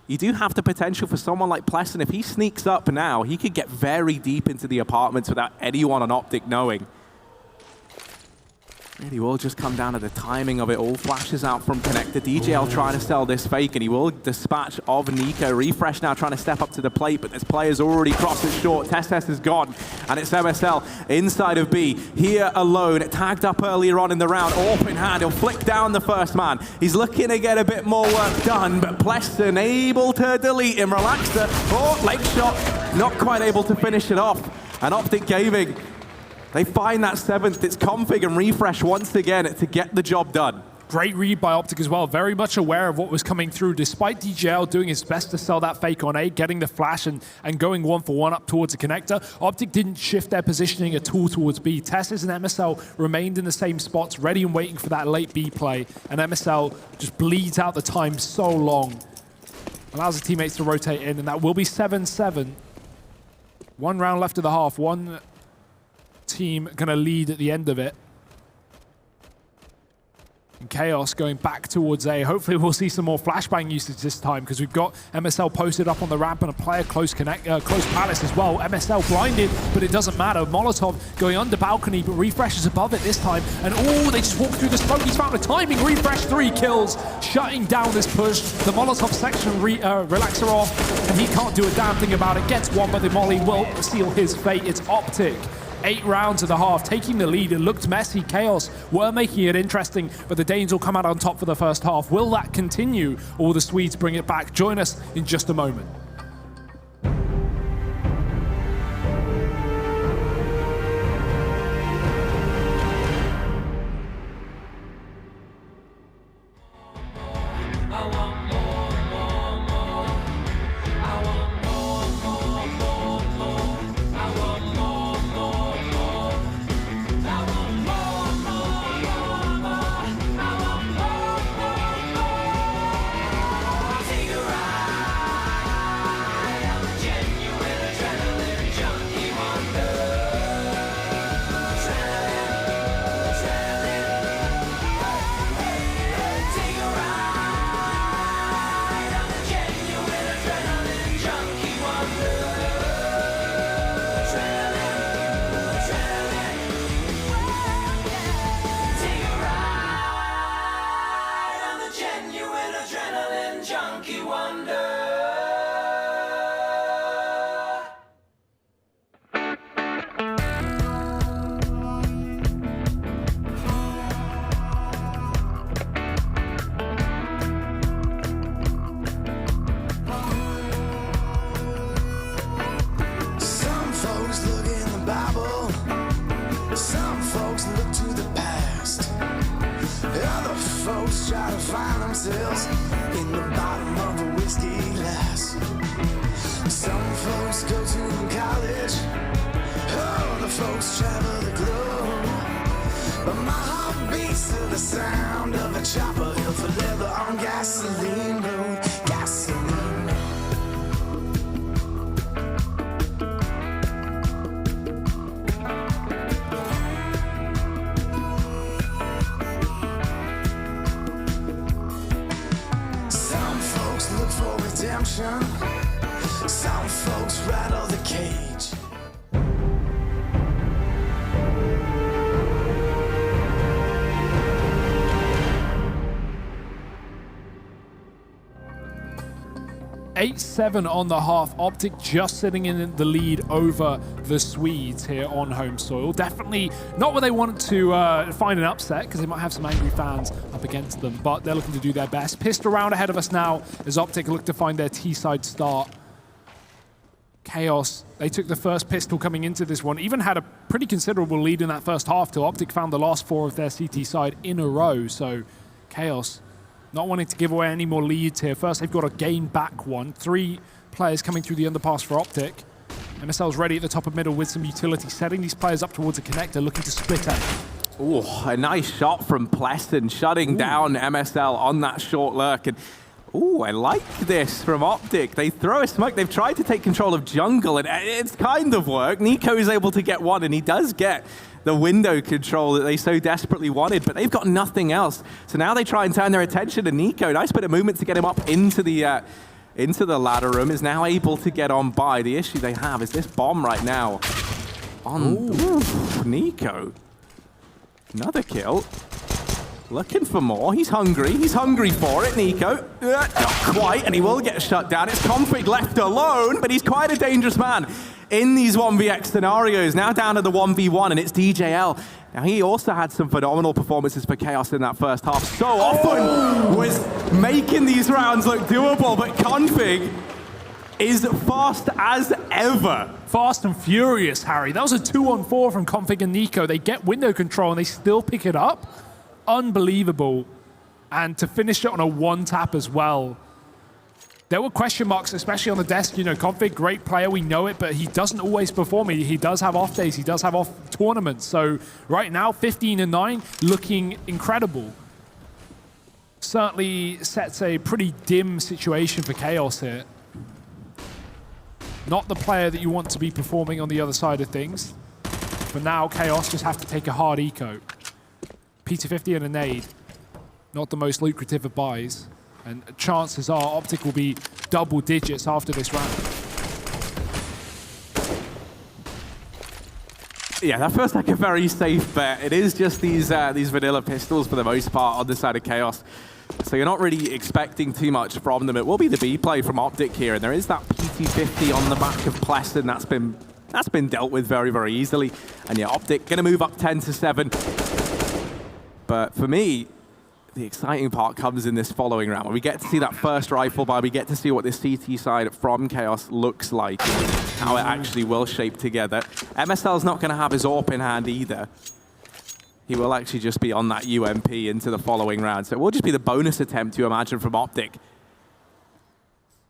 you do have the potential for someone like Plesson. If he sneaks up now, he could get very deep into the apartments without anyone on OpTic knowing. Really will just come down to the timing of it all. Flashes out from connector. DJL trying to sell this fake, and he will dispatch of Nico. Refresh now trying to step up to the plate, but this player's already crossed it short. Testes is gone, and it's MSL inside of B. Here alone, tagged up earlier on in the round. AWP in hand, he'll flick down the first man. He's looking to get a bit more work done, but Plesson able to delete him. Relaxer, leg shot, not quite able to finish it off. And OpTic Gaming, they find that 7th. It's Config and Refresh once again to get the job done. Great read by OpTic as well. Very much aware of what was coming through, despite DJL doing his best to sell that fake on A, getting the flash and going 1-for-1 up towards the connector. OpTic didn't shift their positioning at all towards B. Testes and MSL remained in the same spots, ready and waiting for that late B play. And MSL just bleeds out the time so long. Allows the teammates to rotate in, and that will be 7-7. 1 round left of the half. One team going to lead at the end of it. And Chaos going back towards A. Hopefully we'll see some more flashbang usage this time because we've got MSL posted up on the ramp and a player close palace as well. MSL blinded, but it doesn't matter. Molotov going under balcony, but Refresh is above it this time. And they just walk through the smoke. He's found a timing. Refresh 3 kills, shutting down this push. The Molotov section relaxer off, and he can't do a damn thing about it. Gets one, but the Molly will seal his fate. It's OpTic. 8 rounds of the half, taking the lead. It looked messy. Chaos were making it interesting, but the Danes will come out on top for the first half. Will that continue, or will the Swedes bring it back? Join us in just a moment. In the bottom of a whiskey glass. Some folks go to college, other folks travel the globe. But my heart beats to the sound of a chopper hill for leather on gasoline road. Gasoline road. Some folks rattle the cage. Eight-7 on the half. OpTic just sitting in the lead over the Swedes here on home soil. Definitely not where they wanted to find an upset because they might have some angry fans up against them, but they're looking to do their best. Pissed around ahead of us now as OpTic look to find their T-side start. Chaos, they took the first pistol coming into this one, even had a pretty considerable lead in that first half till OpTic found the last 4 of their CT side in a row. So Chaos not wanting to give away any more leads here. First, they've got to gain back one. 3 players coming through the underpass for OpTic. MSL's ready at the top of middle with some utility, setting these players up towards a connector, looking to split out. Oh, a nice shot from Pleston, shutting down MSL on that short lurk. And I like this from OpTic. They throw a smoke. They've tried to take control of jungle, and it's kind of worked. Nico is able to get one, and he does get the window control that they so desperately wanted, but they've got nothing else. So now they try and turn their attention to Nico. Nice bit of movement to get him up into the ladder room. Is now able to get on by. The issue they have is this bomb right now on Nico. Another kill. Looking for more. He's hungry. He's hungry for it, Nico. Not quite, and he will get shut down. It's Config left alone, but he's quite a dangerous man in these 1vx scenarios. Now down to the 1v1, and it's DJL. Now, he also had some phenomenal performances for Chaos in that first half. So often was making these rounds look doable, but Config is fast as ever. Fast and furious, Harry. That was a 2-on-4 from Config and Nico. They get window control, and they still pick it up. Unbelievable. And to finish it on a 1-tap as well. There were question marks, especially on the desk. You know, Config, great player, we know it, but he doesn't always perform. He does have off days, he does have off tournaments. So right now, 15-9, looking incredible. Certainly sets a pretty dim situation for Chaos here. Not the player that you want to be performing on the other side of things. But now Chaos just have to take a hard eco. P250 and a nade. not the most lucrative of buys. And chances are OpTic will be double digits after this round. Yeah, that feels like a very safe bet. It is just these vanilla pistols for the most part on the side of Chaos. So you're not really expecting too much from them. It will be the B play from OpTic here, and there is that PT-50 on the back of Pleston. That's been dealt with very, very easily. And yeah, OpTic gonna move up 10-7. But for me, the exciting part comes in this following round, where we get to see that first rifle buy, we get to see what this CT side from Chaos looks like, how it actually will shape together. MSL's not going to have his AWP in hand either. He will actually just be on that UMP into the following round. So it will just be the bonus attempt, you imagine, from OpTic.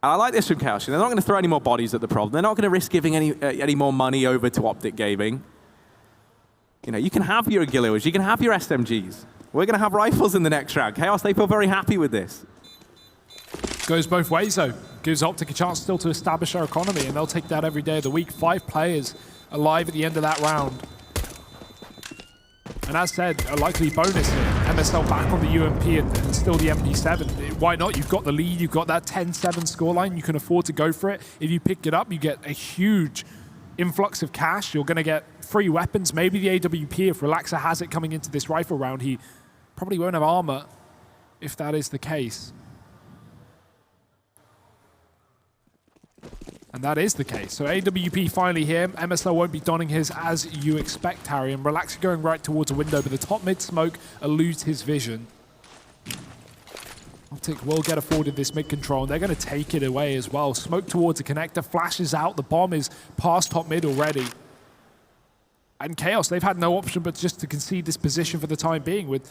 And I like this from Chaos. They're not going to throw any more bodies at the problem. They're not going to risk giving any more money over to OpTic Gaming. You know, you can have your Aguilas, you can have your SMGs. We're going to have rifles in the next round. Chaos, they feel very happy with this. Goes both ways, though. Gives OpTic a chance still to establish our economy, and they'll take that every day of the week. 5 players alive at the end of that round. And as said, a likely bonus here. MSL back on the UMP and still the MP7. Why not? You've got the lead, you've got that 10-7 scoreline. You can afford to go for it. If you pick it up, you get a huge influx of cash. You're going to get free weapons. Maybe the AWP, if Relaxer has it coming into this rifle round, he probably won't have armor if that is the case. And that is the case. So AWP finally here. MSL won't be donning his as you expect, Harry. And Relaxer going right towards a window, but the top mid smoke eludes his vision. OpTic will get afforded this mid control, and they're going to take it away as well. Smoke towards a connector, flashes out. The bomb is past top mid already. And Chaos, they've had no option but just to concede this position for the time being, with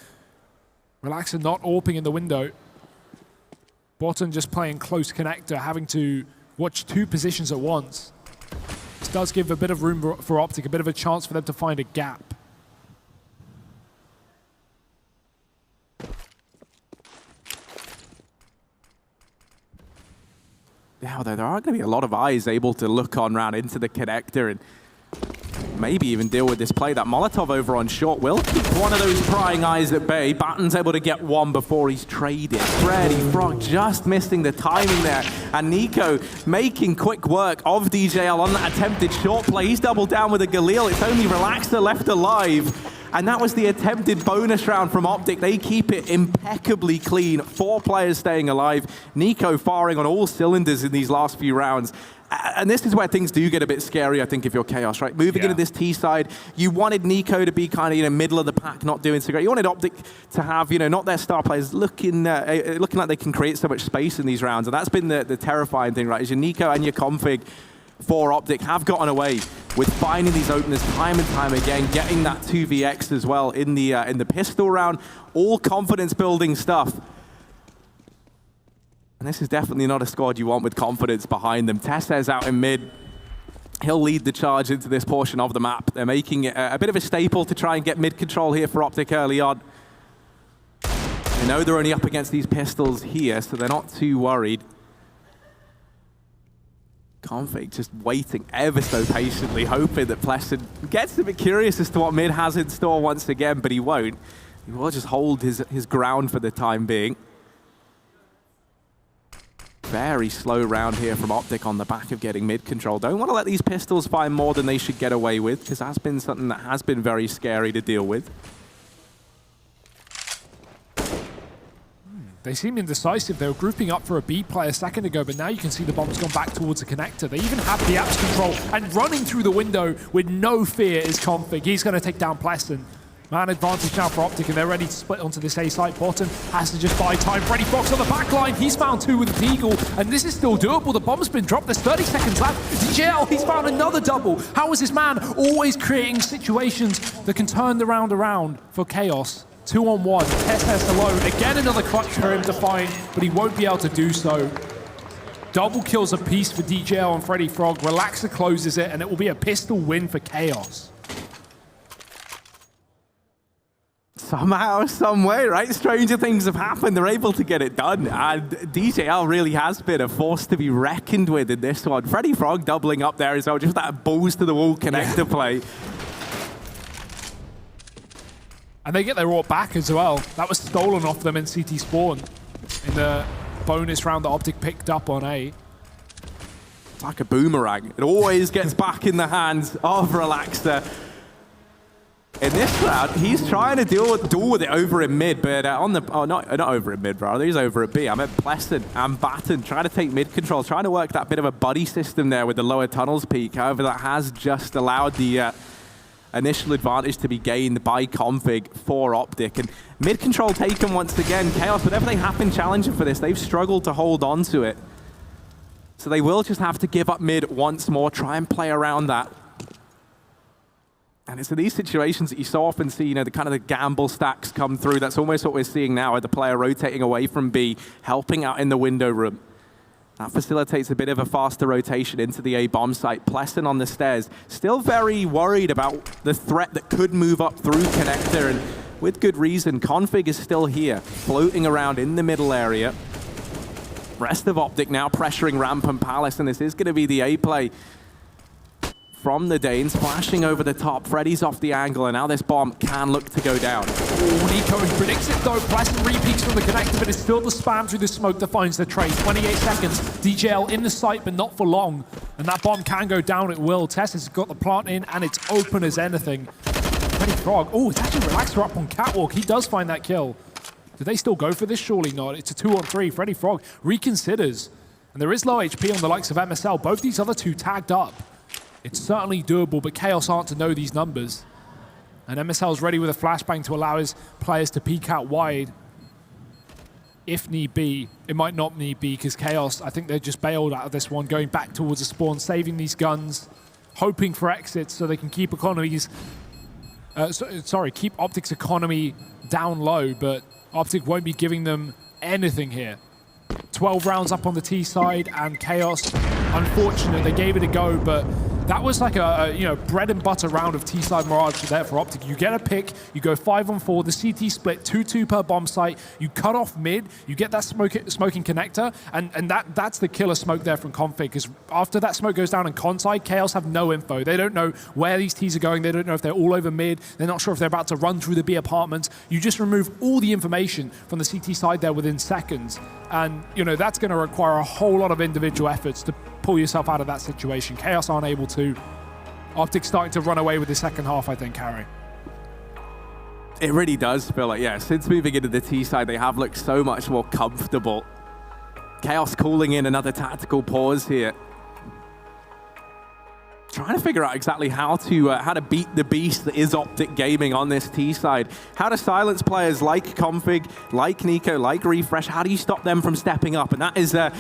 Relaxer not AWPing in the window. Bottom just playing close connector, having to watch 2 positions at once. This does give a bit of room for OpTic, a bit of a chance for them to find a gap. Yeah, although there are going to be a lot of eyes able to look on round into the connector and maybe even deal with this play. That Molotov over on short will keep one of those prying eyes at bay. Batten's able to get one before he's traded. Freddy Frog just missing the timing there. And Nico making quick work of DJL on that attempted short play. He's doubled down with a Galil. It's only Relaxer left alive. And that was the attempted bonus round from OpTic. They keep it impeccably clean. 4 players staying alive. Nico firing on all cylinders in these last few rounds. And this is where things do get a bit scary, I think, if you're Chaos, right? Moving into this T side, you wanted Nico to be kind of, middle of the pack, not doing so great. You wanted OpTic to have, not their star players looking like they can create so much space in these rounds. And that's been the terrifying thing, right? Is your Nico and your config for OpTic have gotten away with finding these openers time and time again, getting that 2vx as well in the pistol round. All confidence building stuff. And this is definitely not a squad you want with confidence behind them. Tessez out in mid. He'll lead the charge into this portion of the map. They're making it a bit of a staple to try and get mid control here for OpTic early on. They know they're only up against these pistols here, so they're not too worried. Config just waiting ever so patiently, hoping that Pleston gets a bit curious as to what mid has in store once again, but he won't. He will just hold his ground for the time being. Very slow round here from OpTic on the back of getting mid control. Don't want to let these pistols find more than they should get away with, because that's been something that has been very scary to deal with. They seem indecisive. They were grouping up for a B play a second ago, but now you can see the bomb's gone back towards the connector. They even have the apps control, and running through the window with no fear is Config. He's going to take down Pleston. Man advantage now for OpTic, and they're ready to split onto this A site. Bottom has to just buy time. Freddy Fox on the back line. He's found 2 with the Deagle, and this is still doable. The bomb's been dropped. There's 30 seconds left. DJL, he's found another double. How is this man always creating situations that can turn the round around for Chaos? 2-on-1. Tess alone. Again, another clutch for him to find, but he won't be able to do so. Double kills apiece for DJL and Freddy Frog. Relaxer closes it, and it will be a pistol win for Chaos. Somehow, some way, right? Stranger things have happened. They're able to get it done. And DJL really has been a force to be reckoned with in this one. Freddy Frog doubling up there as well. Just that balls to the wall connector play. And they get their AWP back as well. That was stolen off them in CT spawn in the bonus round that OpTic picked up on A. It's like a boomerang. It always gets back in the hands of Relaxer. In this round, he's trying to deal with it over in mid, but not over in mid, bro. He's over at B. I meant Pleston and Batten trying to take mid control, trying to work that bit of a buddy system there with the lower tunnels peak. However, that has just allowed the initial advantage to be gained by Config for OpTic. And mid control taken once again. Chaos, whatever they have been challenging for this, they've struggled to hold on to it. So they will just have to give up mid once more, try and play around that. And it's in these situations that you so often see, you know, the kind of the gamble stacks come through. That's almost what we're seeing now, with the player rotating away from B, helping out in the window room. That facilitates a bit of a faster rotation into the A bomb site. Pleston on the stairs, still very worried about the threat that could move up through connector, and with good reason. Config is still here, floating around in the middle area. Rest of OpTic now pressuring ramp and Palace, and this is going to be the A play from the Danes, flashing over the top. Freddy's off the angle, and now this bomb can look to go down. Oh, Nico predicts it though. Pleasant repeats from the connector, but it's still the spam through the smoke that finds the trade. 28 seconds. DJL in the site, but not for long. And that bomb can go down, it will. Tess has got the plant in, and it's open as anything. Freddy Frog. Oh, it's actually Relaxer up on Catwalk. He does find that kill. Do they still go for this? Surely not. It's a 2-on-3. Freddy Frog reconsiders. And there is low HP on the likes of MSL. Both these other two tagged up. It's certainly doable, but Chaos aren't to know these numbers. And MSL's ready with a flashbang to allow his players to peek out wide. If need be. It might not need be, because Chaos, I think they just bailed out of this one, going back towards the spawn, saving these guns, hoping for exits so they can keep economies... keep OpTic's economy down low, but OpTic won't be giving them anything here. 12 rounds up on the T side, and Chaos, unfortunate, they gave it a go, but that was like a bread and butter round of T side Mirage there for OpTic. You get a pick, you go 5-on-4, the CT split, 2-2 per bomb site, you cut off mid, you get that smoking connector, and that's the killer smoke there from Config, because after that smoke goes down in con side, Chaos have no info. They don't know where these Ts are going, they don't know if they're all over mid, they're not sure if they're about to run through the B apartments. You just remove all the information from the CT side there within seconds, and that's going to require a whole lot of individual efforts to pull yourself out of that situation. Chaos aren't able to. OpTic starting to run away with the second half, I think, Harry. It really does feel like, yeah, since moving into the T side, they have looked so much more comfortable. Chaos calling in another tactical pause here. Trying to figure out exactly how to beat the beast that is OpTic Gaming on this T side. How to silence players like Config, like Nico, like Refresh. How do you stop them from stepping up? And that is a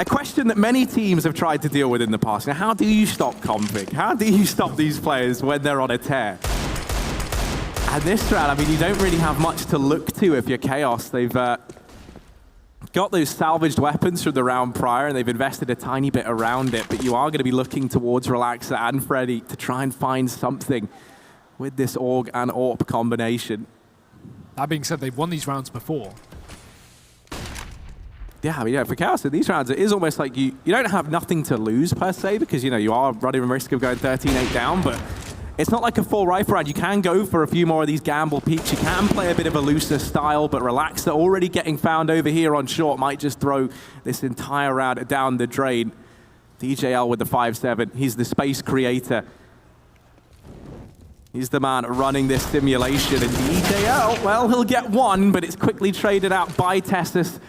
question that many teams have tried to deal with in the past. Now, how do you stop Config? How do you stop these players when they're on a tear? And this round, I mean, you don't really have much to look to if you're Chaos. They've got those salvaged weapons from the round prior, and they've invested a tiny bit around it, but you are going to be looking towards Relaxer and Freddy to try and find something with this AUG and AWP combination. That being said, they've won these rounds before. Yeah, I mean, for Chaos in these rounds, it is almost like you don't have nothing to lose per se, because you are running a risk of going 13-8 down, but it's not like a full rifle round. You can go for a few more of these gamble peaks. You can play a bit of a looser style, but Relaxer already getting found over here on short might just throw this entire round down the drain. DJL with the 5-7. He's the space creator. He's the man running this simulation. And DJL, well, he'll get one, but it's quickly traded out by Tessus,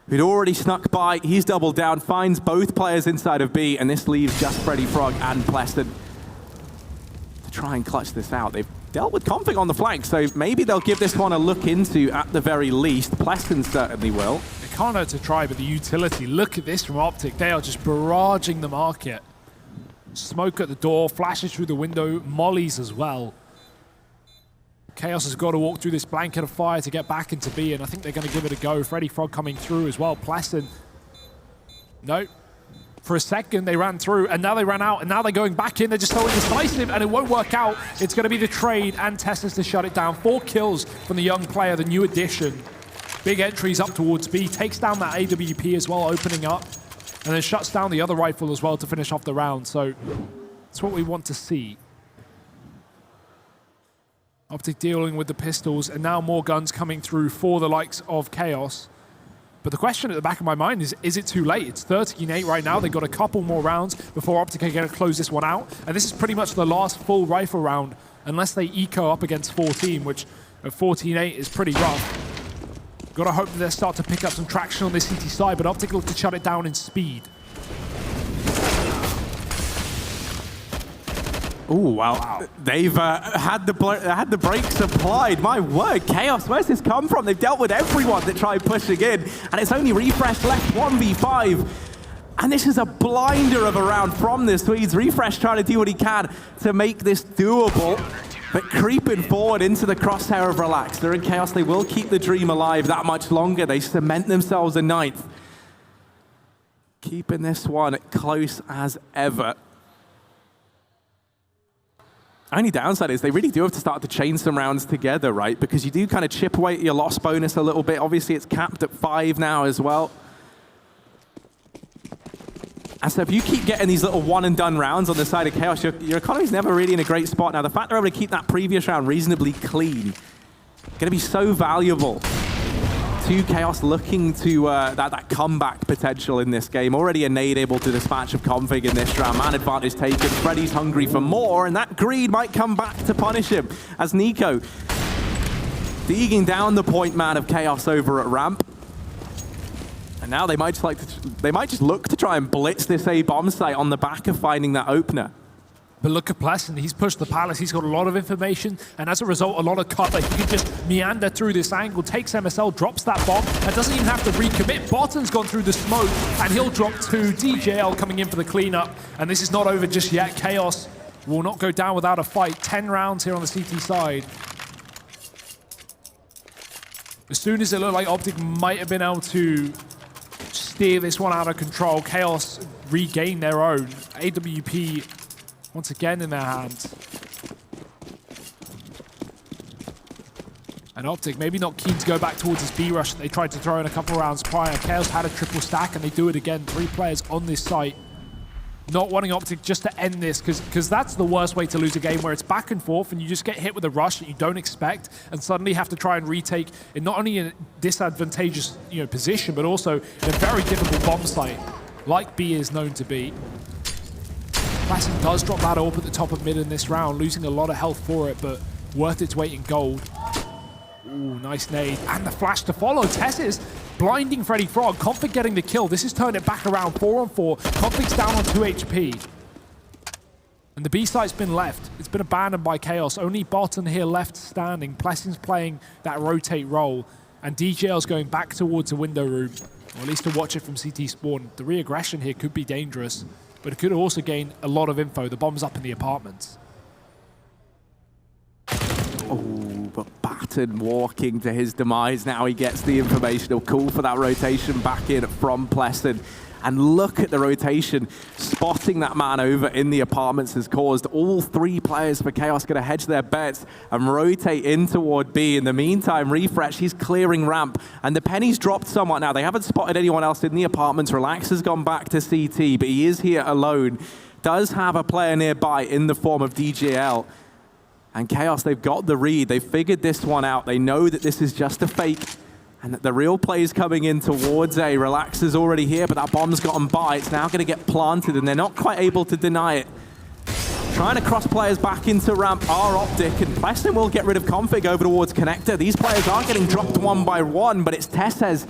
who'd already snuck by. He's doubled down, finds both players inside of B, and this leaves just Freddy Frog and Pleston try and clutch this out. They've dealt with Config on the flank, so maybe they'll give this one a look into at the very least. Pleston certainly will. It can't hurt to try, but the utility, look at this from OpTic. They are just barraging the market. Smoke at the door, flashes through the window, mollies as well. Chaos has got to walk through this blanket of fire to get back into B, and I think they're going to give it a go. Freddy Frog coming through as well. Pleston, nope. For a second, they ran through, and now they ran out, and now they're going back in. They're just so indecisive, and it won't work out. It's going to be the trade and Tessus to shut it down. 4 kills from the young player, the new addition. Big entries up towards B, takes down that AWP as well, opening up, and then shuts down the other rifle as well to finish off the round. So that's what we want to see. OpTic dealing with the pistols, and now more guns coming through for the likes of Chaos. But the question at the back of my mind is it too late? It's 13-8 right now. They've got a couple more rounds before OpTic are going to close this one out. And this is pretty much the last full rifle round, unless they eco up against 14, which at 14-8 is pretty rough. Got to hope that they start to pick up some traction on this CT side, but OpTic look to shut it down in speed. Oh, wow. They've had the brakes applied. My word, Chaos, where's this come from? They've dealt with everyone that tried pushing in, and it's only Refresh left 1v5. And this is a blinder of a round from the Swedes. Refresh trying to do what he can to make this doable, but creeping forward into the crosshair of Relaxer and Chaos, they will keep the dream alive that much longer. They cement themselves in 9th. Keeping this one close as ever. Only downside is they really do have to start to chain some rounds together, right? Because you do kind of chip away at your loss bonus a little bit. Obviously, it's capped at 5 now as well. And so if you keep getting these little one-and-done rounds on the side of Chaos, your economy's never really in a great spot. Now, the fact they're able to keep that previous round reasonably clean, going to be so valuable to Chaos looking to that comeback potential in this game. Already a nade able to dispatch of config in this round. Man advantage taken. Freddy's hungry for more, and that greed might come back to punish him as Nico digging down the point man of Chaos over at ramp. And now they might just look to try and blitz this A bomb site on the back of finding that opener. But look at Pleasant, he's pushed the palace, he's got a lot of information, and as a result, a lot of cover. He can just meander through this angle, takes MSL, drops that bomb, and doesn't even have to recommit. Botton's gone through the smoke, and he'll drop 2. DJL coming in for the cleanup, and this is not over just yet. Chaos will not go down without a fight. 10 rounds here on the CT side. As soon as it looked like OpTic might have been able to steer this one out of control, Chaos regained their own. AWP once again in their hands. And OpTic maybe not keen to go back towards this B rush that they tried to throw in a couple rounds prior. Chaos had a triple stack and they do it again. 3 players on this site. Not wanting OpTic just to end this, because that's the worst way to lose a game, where it's back and forth and you just get hit with a rush that you don't expect and suddenly have to try and retake in not only a disadvantageous position, but also in a very difficult bomb site, like B is known to be. Pleasant does drop that AWP at the top of mid in this round, losing a lot of health for it, but worth its weight in gold. Ooh, nice nade. And the flash to follow. Tess's blinding Freddy Frog. Config getting the kill. This has turned it back around 4-on-4. Config's down on 2 HP. And the B site's been left. It's been abandoned by Chaos. Only Botton here left standing. Plessing's playing that rotate role. And DJL's going back towards the window room, or at least to watch it from CT spawn. The re-aggression here could be dangerous, but it could also gain a lot of info. The bomb's up in the apartments. Oh, but Batten walking to his demise. Now he gets the information. He'll call for that rotation back in from Pleasant. And look at the rotation. Spotting that man over in the apartments has caused all 3 players for Chaos going to hedge their bets and rotate in toward B. In the meantime, Refresh, he's clearing ramp. And the penny's dropped somewhat now. They haven't spotted anyone else in the apartments. Relax has gone back to CT, but he is here alone. Does have a player nearby in the form of DJL. And Chaos, they've got the read. They've figured this one out. They know that this is just a fake and that the real play is coming in towards A. Relax is already here, but that bomb's gotten by. It's now going to get planted, and they're not quite able to deny it. Trying to cross players back into ramp are OpTic, and Pleasant will get rid of config over towards connector. These players are getting dropped one by one, but it's Tessez,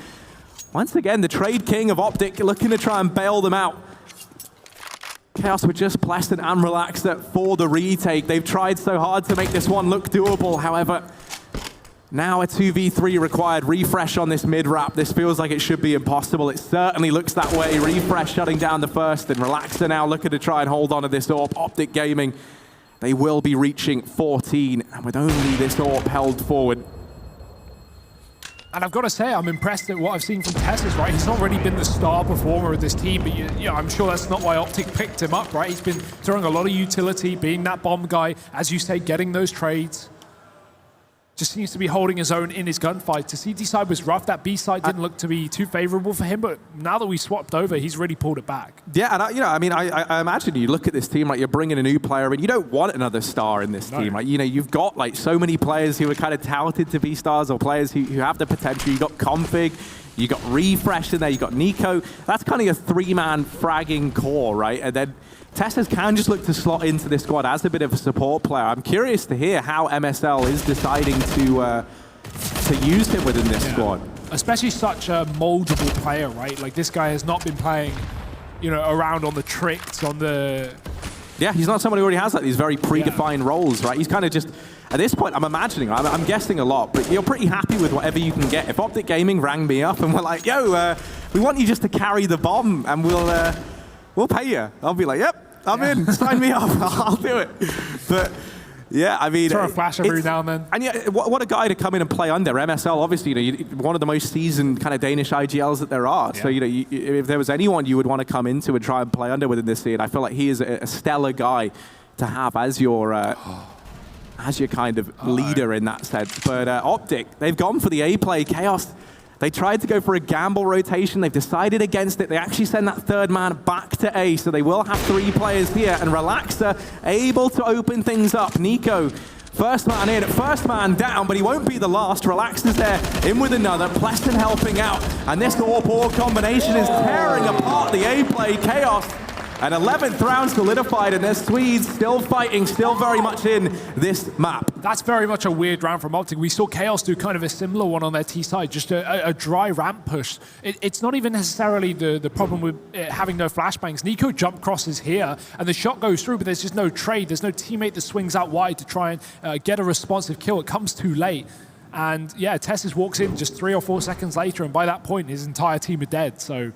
once again, the trade king of OpTic, looking to try and bail them out. Chaos with just Pleasant and Relaxer for the retake. They've tried so hard to make this one look doable. However, now a 2v3 required. Refresh on this mid-wrap. This feels like it should be impossible. It certainly looks that way. Refresh shutting down the first, and Relaxer now looking to try and hold on to this AWP. OpTic Gaming, they will be reaching 14, and with only this AWP held forward. And I've got to say, I'm impressed at what I've seen from Tess's, right? He's not really been the star performer of this team, but I'm sure that's not why OpTic picked him up, right? He's been throwing a lot of utility, being that bomb guy, as you say, getting those trades. just seems to be holding his own in his gunfight. To see D side was rough. That B side didn't look to be too favorable for him, but now that we swapped over, he's really pulled it back. Yeah, and I imagine you look at this team, like you're bringing a new player in. You don't want another star in this team. Like, you've got like so many players who are kind of touted to be stars or players who have the potential. You got Config, you got Refresh in there, you got Nico. That's kind of your three-man fragging core, right? And then Testers can just look to slot into this squad as a bit of a support player. I'm curious to hear how MSL is deciding to use him within this squad. Especially such a moldable player, right? Like, this guy has not been playing, around on the tricks, on the... Yeah, he's not someone who already has like these very predefined roles, right? He's kind of just, at this point, I'm imagining, I'm guessing a lot, but you're pretty happy with whatever you can get. If OpTic Gaming rang me up and were like, yo, we want you just to carry the bomb and we'll pay you. I'll be like, yep. I'm in. Sign me up. I'll do it. But yeah, I mean, throw a flash every now and then. And yeah, what a guy to come in and play under MSL. Obviously, one of the most seasoned kind of Danish IGLs that there are. Yeah. So if there was anyone you would want to come into and try and play under within this scene, I feel like he is a stellar guy to have as your kind of leader in that sense. But OpTic, they've gone for the A play. Chaos. They tried to go for a gamble rotation. They've decided against it. They actually send that third man back to A, so they will have 3 players here. And Relaxer able to open things up. Nico, first man in, first man down, but he won't be the last. Relaxer's there, in with another. Pleston helping out. And this AWP combination is tearing apart the A play. Chaos. An 11th round solidified, and there's Swedes still fighting, still very much in this map. That's very much a weird round from OpTic. We saw Chaos do kind of a similar one on their T side, just a dry ramp push. It's not even necessarily the problem with having no flashbangs. Nico jump crosses here, and the shot goes through, but there's just no trade. There's no teammate that swings out wide to try and get a responsive kill. It comes too late. And yeah, Tessus walks in just 3 or 4 seconds later, and by that point, his entire team are dead. So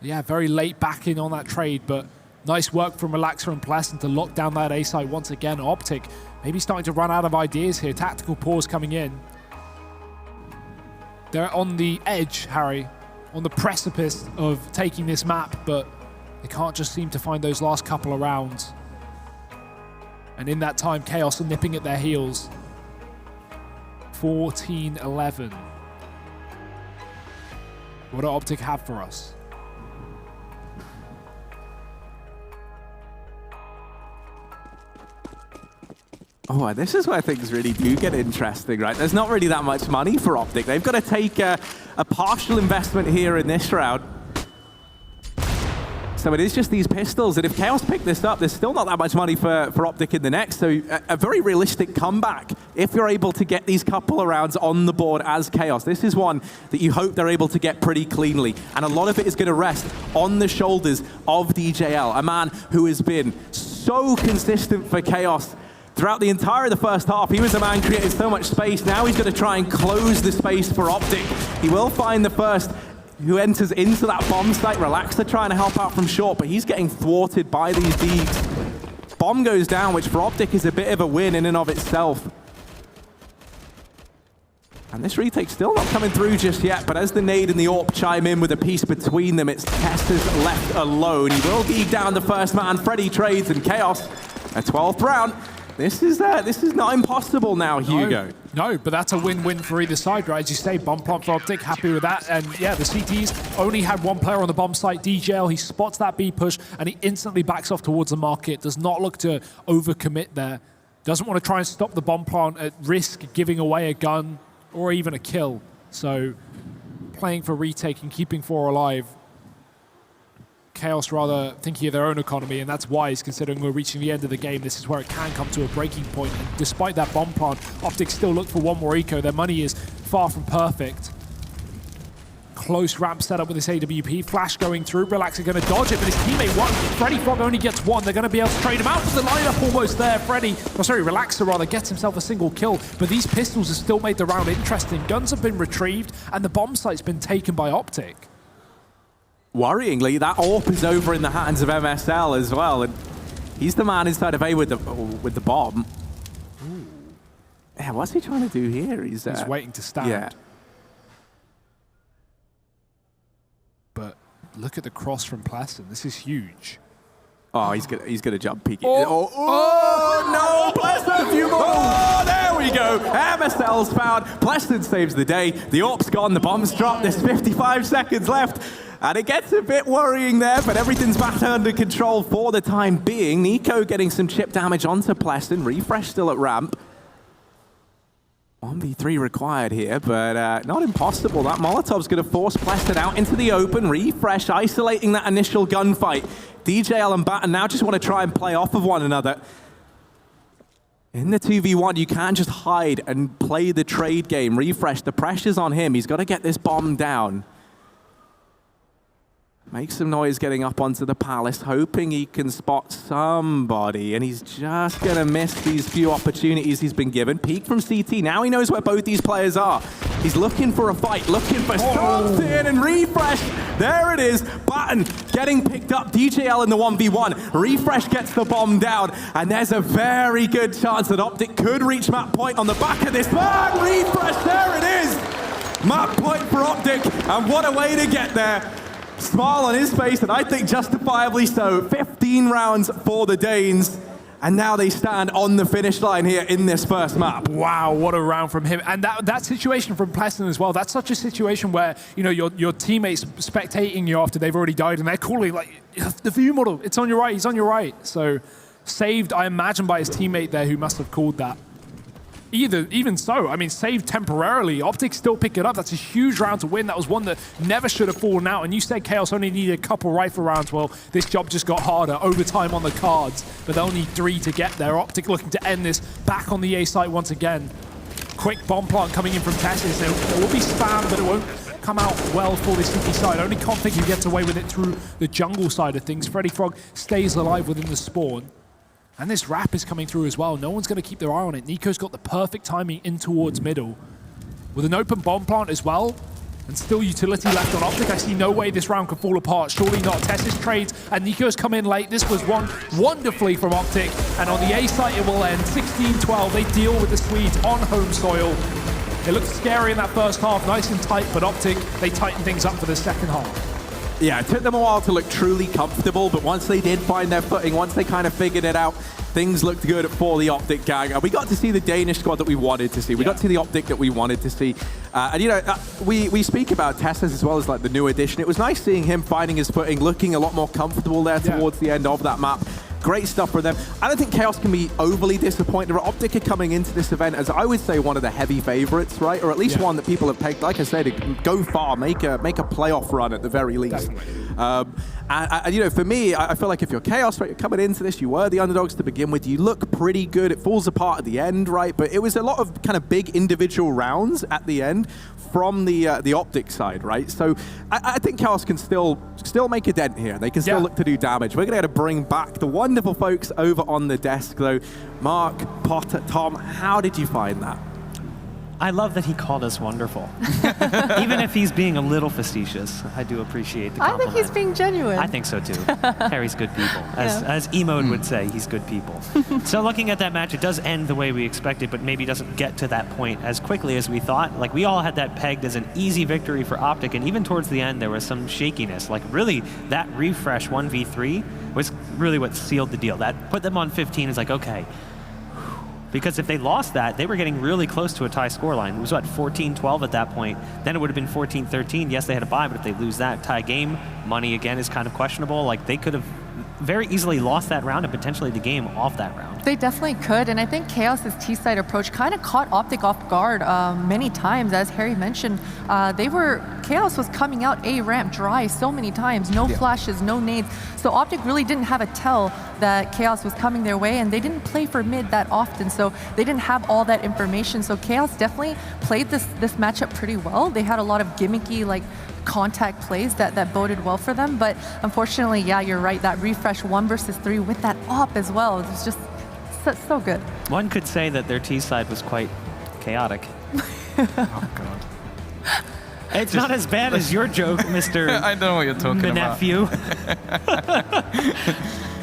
yeah, very late back in on that trade, but nice work from Relaxer and Pleston to lock down that A side once again. OpTic maybe starting to run out of ideas here. Tactical pause coming in. They're on the edge, Harry, on the precipice of taking this map, but they can't just seem to find those last couple of rounds. And in that time, Chaos are nipping at their heels. 14-11. What do OpTic have for us? Oh, this is where things really do get interesting, right? There's not really that much money for OpTic. They've got to take a partial investment here in this round. So it is just these pistols, and if Chaos pick this up, there's still not that much money for OpTic in the next. So a very realistic comeback if you're able to get these couple of rounds on the board as Chaos. This is one that you hope they're able to get pretty cleanly, and a lot of it is going to rest on the shoulders of DJL, a man who has been so consistent for Chaos throughout the entire of the first half. He was the man creating so much space. Now he's going to try and close the space for OpTic. He will find the first who enters into that bomb site. Relaxer trying to help out from short, but he's getting thwarted by these Deegs. Bomb goes down, which for OpTic is a bit of a win in and of itself. And this retake still not coming through just yet, but as the nade and the AWP chime in with a piece between them, it's Testers left alone. He will Deeg down the first man. Freddy trades, and Chaos, a 12th round. This is not impossible now, Hugo. No, but that's a win-win for either side, right? As you say, bomb plant for OpTic, happy with that. And yeah, the CTs only had 1 player on the bomb site, DJL. He spots that B push, and he instantly backs off towards the market. Does not look to overcommit there. Doesn't want to try and stop the bomb plant at risk giving away a gun or even a kill. So playing for retake and keeping 4 alive. Chaos rather thinking of their own economy, and that's wise considering we're reaching the end of the game. This is where it can come to a breaking point. And despite that bomb plant, OpTic still look for 1 more eco. Their money is far from perfect. Close ramp setup with this AWP. Flash going through. Relaxer going to dodge it, but his teammate won. Freddy Frog only gets 1. They're going to be able to trade him out to the lineup almost there. Relaxer rather gets himself a single kill, but these pistols have still made the round interesting. Guns have been retrieved, and the bomb site's been taken by OpTic. Worryingly, that AWP is over in the hands of MSL as well, and he's the man inside of A with the bomb. Ooh. Yeah, what's he trying to do here? He's waiting to stand. Yeah. But look at the cross from Pleston. This is huge. Oh, he's gonna jump peek it. Oh, no, Pleston! Oh, there we we go. MSL's found. Pleston saves the day. The AWP's gone. The bomb's dropped. There's 55 seconds left. And it gets a bit worrying there, but everything's back under control for the time being. Nico getting some chip damage onto Pleston. Refresh still at ramp. 1v3 required here, but not impossible. That Molotov's going to force Pleston out into the open. Refresh isolating that initial gunfight. DJL and Batten now just want to try and play off of one another. In the 2v1, you can't just hide and play the trade game. Refresh, the pressure's on him. He's got to get this bomb down. Make some noise getting up onto the Palace, hoping he can spot somebody, and he's just going to miss these few opportunities he's been given. Peek from CT. Now he knows where both these players are. He's looking for a fight, looking for something, and Refresh. There it is. Batten getting picked up. DJL in the 1v1. Refresh gets the bomb down, and there's a very good chance that OpTic could reach map point on the back of this. Man, Refresh, there it is. Map point for OpTic, and what a way to get there. Smile on his face, and I think justifiably so. 15 rounds for the Danes, and now they stand on the finish line here in this first map. Wow, what a round from him. And that situation from Pleston as well, that's such a situation where, you know, your teammates spectating you after they've already died, and they're calling, like, the view model, it's on your right, he's on your right. So saved, I imagine, by his teammate there who must have called that. Even so, I mean, saved temporarily. OpTic still pick it up. That's a huge round to win. That was one that never should have fallen out. And you said Chaos only needed a couple rifle rounds. Well, this job just got harder. Overtime on the cards, but they'll need 3 to get there. OpTic looking to end this back on the A site once again. Quick bomb plant coming in from Tessis. There will be spam, but it won't come out well for the CT side. Only Config who gets away with it through the jungle side of things. Freddy Frog stays alive within the spawn. And this wrap is coming through as well. No one's going to keep their eye on it. Nico's got the perfect timing in towards middle. With an open bomb plant as well, and still utility left on OpTic. I see no way this round could fall apart. Surely not. Tessis trades, and Nico's come in late. This was won wonderfully from OpTic. And on the A site, it will end 16-12. They deal with the Swedes on home soil. It looked scary in that first half, nice and tight, but OpTic, they tighten things up for the second half. Yeah, it took them a while to look truly comfortable, but once they did find their footing, once they kind of figured it out, things looked good for the OpTic gang. And we got to see the Danish squad that we wanted to see. We got to see the OpTic that we wanted to see. And, you know, we speak about Tessis as well as, like, the new addition. It was nice seeing him finding his footing, looking a lot more comfortable there towards the end of that map. Great stuff for them. I don't think Chaos can be overly disappointed. OpTic are coming into this event as, I would say, one of the heavy favorites, right? Or at least one that people have pegged, like I said, to go far, make a playoff run at the very least. And you know, for me, I feel like if you're Chaos, right, you're coming into this, you were the underdogs to begin with, you look pretty good. It falls apart at the end, right? But it was a lot of kind of big individual rounds at the end from the OpTic side, right? So I think Chaos can still make a dent here. They can still look to do damage. We're going to bring back the wonderful folks over on the desk, though. Mark, Potter, Tom, how did you find that? I love that he called us wonderful. Even if he's being a little facetious, I do appreciate the compliment. I think he's being genuine. I think so too. Harry's good people. As Emode would say, he's good people. So looking at that match, it does end the way we expected, but maybe doesn't get to that point as quickly as we thought. Like, we all had that pegged as an easy victory for OpTic, and even towards the end, there was some shakiness. Like, really, that refresh 1v3 was really what sealed the deal. That put them on 15. It's like, okay. Because if they lost that, they were getting really close to a tie scoreline. It was, what, 14-12 at that point. Then it would have been 14-13. Yes, they had a bye, but if they lose that tie game, money again is kind of questionable. Like, they could have very easily lost that round and potentially the game off that round. They definitely could, and I think Chaos's T-side approach kind of caught OpTic off guard many times. As Harry mentioned, Chaos was coming out A ramp dry so many times, no flashes, no nades. So OpTic really didn't have a tell that Chaos was coming their way, and they didn't play for mid that often, so they didn't have all that information. So Chaos definitely played this matchup pretty well. They had a lot of gimmicky, like, contact plays that boded well for them, but unfortunately, yeah, you're right, that refresh 1 versus 3 with that op as well, it was just so good. One could say that their T side was quite chaotic. Oh, God. It's not as bad as your joke, Mr. I don't know what you're talking about. Nephew.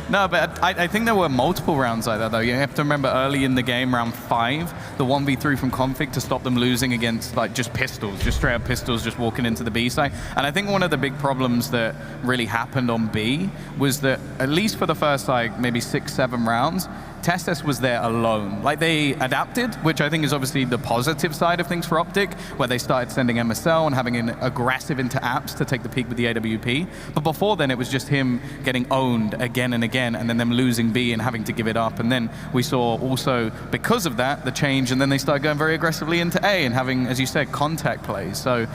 No, but I think there were multiple rounds like that, though. You have to remember early in the game, round 5, the 1v3 from Config to stop them losing against, like, just pistols, just straight up pistols, just walking into the B side. And I think one of the big problems that really happened on B was that, at least for the first, like, maybe 6-7 rounds, TSS was there alone. Like, they adapted, which I think is obviously the positive side of things for OpTic, where they started sending MSL and having an aggressive into apps to take the peak with the AWP. But before then, it was just him getting owned again and again, and then them losing B and having to give it up. And then we saw also, because of that, the change, and then they started going very aggressively into A and having, as you said, contact plays. So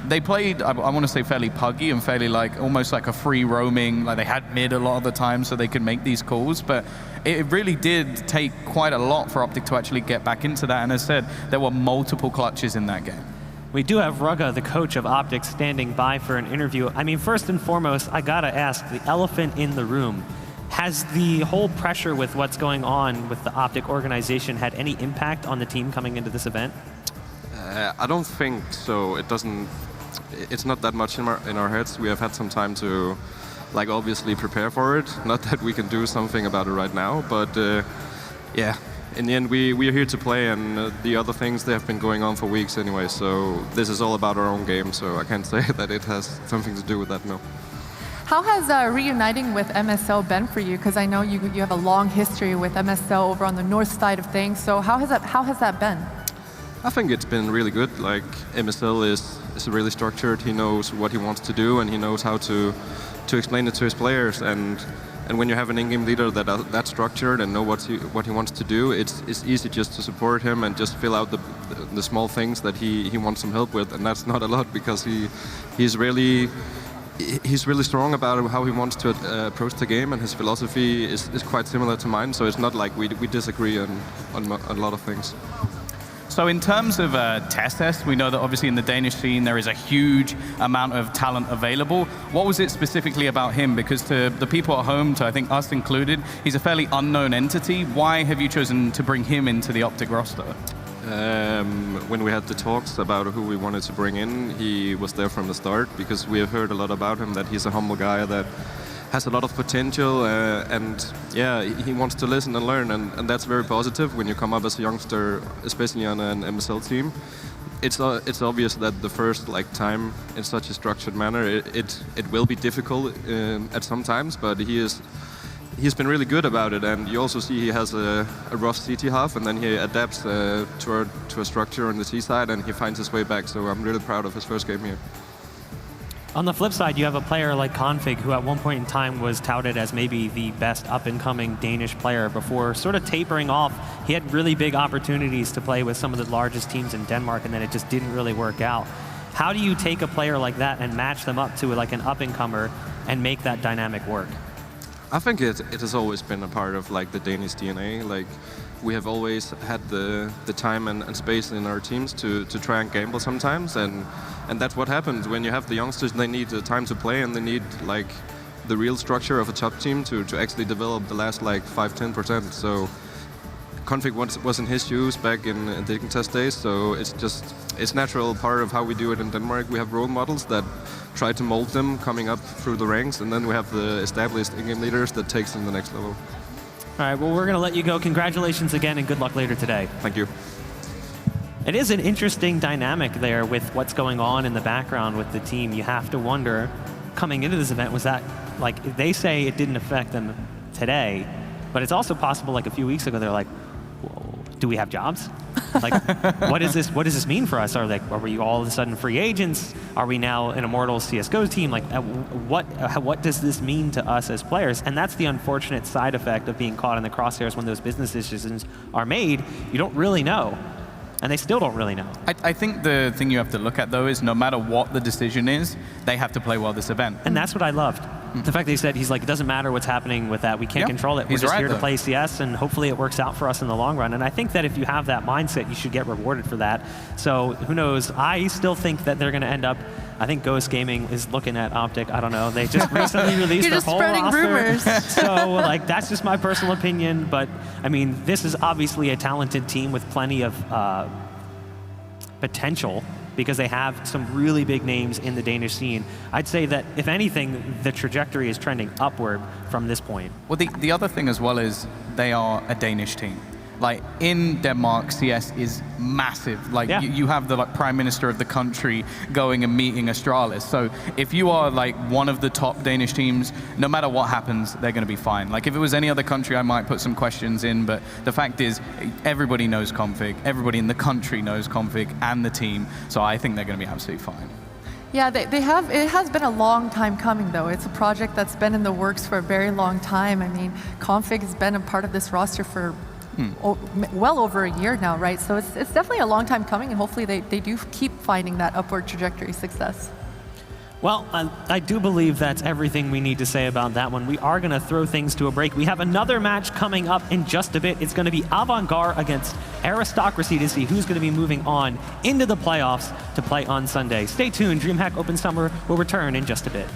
they played, I want to say, fairly puggy and fairly like almost like a free roaming, like they had mid a lot of the time so they could make these calls, but it really did take quite a lot for OpTic to actually get back into that, and as I said, there were multiple clutches in that game. We do have Rugga, the coach of OpTic, standing by for an interview. I mean, first and foremost, I gotta ask, the elephant in the room, has the whole pressure with what's going on with the OpTic organization had any impact on the team coming into this event? I don't think so. It's not that much in our heads. We have had some time to, like, obviously prepare for it. Not that we can do something about it right now, but yeah. In the end, we are here to play, and the other things, they have been going on for weeks anyway. So this is all about our own game. So I can't say that it has something to do with that. No. How has reuniting with MSL been for you? Because I know you have a long history with MSL over on the north side of things. So how has that been? I think it's been really good. Like, MSL is really structured. He knows what he wants to do, and he knows how to explain it to his players. And when you have an in-game leader that's structured and know what he wants to do, it's easy just to support him and just fill out the small things that he wants some help with. And that's not a lot, because he's really strong about how he wants to approach the game, and his philosophy is quite similar to mine. So it's not like we disagree on a lot of things. So in terms of TSS, we know that obviously in the Danish scene there is a huge amount of talent available. What was it specifically about him? Because to the people at home, to I think us included, he's a fairly unknown entity. Why have you chosen to bring him into the OpTic roster? When we had the talks about who we wanted to bring in, he was there from the start, because we have heard a lot about him, that he's a humble guy that has a lot of potential, and yeah, he wants to listen and learn, and that's very positive when you come up as a youngster, especially on an MSL team. It's obvious that the first time in such a structured manner, it will be difficult at some times, but he's been really good about it, and you also see he has a rough CT half, and then he adapts to a structure on the C side, and he finds his way back. So I'm really proud of his first game here. On the flip side, you have a player like Config, who at one point in time was touted as maybe the best up-and-coming Danish player before sort of tapering off. He had really big opportunities to play with some of the largest teams in Denmark, and then it just didn't really work out. How do you take a player like that and match them up to like an up-and-comer and make that dynamic work? I think it has always been a part of the Danish DNA. Like, we have always had the time and space in our teams to try and gamble sometimes, and that's what happens when you have the youngsters. They need the time to play, and they need the real structure of a top team to actually develop the last 5-10%. So Config was in his shoes back in the test days, so it's natural part of how we do it in Denmark. We have role models that try to mold them coming up through the ranks, and then we have the established in-game leaders that takes them to the next level. All right, well, we're going to let you go. Congratulations again, and good luck later today. Thank you. It is an interesting dynamic there with what's going on in the background with the team. You have to wonder, coming into this event, was that, they say it didn't affect them today, but it's also possible a few weeks ago, they're like, do we have jobs? What does this mean for us? Are we all of a sudden free agents? Are we now an Immortal CSGO team? What does this mean to us as players? And that's the unfortunate side effect of being caught in the crosshairs when those business decisions are made. You don't really know. And they still don't really know. I think the thing you have to look at, though, is no matter what the decision is, they have to play well this event. And that's what I loved. The fact that he said, it doesn't matter what's happening with that. We can't control it. We're just here to play CS, and hopefully it works out for us in the long run. And I think that if you have that mindset, you should get rewarded for that. So who knows? I still think that they're going to end up, I think Ghost Gaming is looking at OpTic. I don't know. They just recently released their whole roster. Rumors. So that's just my personal opinion. But I mean, this is obviously a talented team with plenty of potential, because they have some really big names in the Danish scene. I'd say that, if anything, the trajectory is trending upward from this point. Well, the other thing as well is they are a Danish team. like in Denmark, CS is massive. Like you have the prime minister of the country going and meeting Astralis. So if you are like one of the top Danish teams, no matter what happens, they're going to be fine. Like if it was any other country, I might put some questions in, but the fact is everybody knows Config, everybody in the country knows Config and the team. So I think they're going to be absolutely fine. Yeah, they have. It has been a long time coming, though. It's a project that's been in the works for a very long time. I mean, Config has been a part of this roster for well over a year now, right? So it's definitely a long time coming, and hopefully they do keep finding that upward trajectory success. Well, I do believe that's everything we need to say about that one. We are going to throw things to a break. We have another match coming up in just a bit. It's going to be Avantgarde against Aristocracy to see who's going to be moving on into the playoffs to play on Sunday. Stay tuned. DreamHack Open Summer will return in just a bit.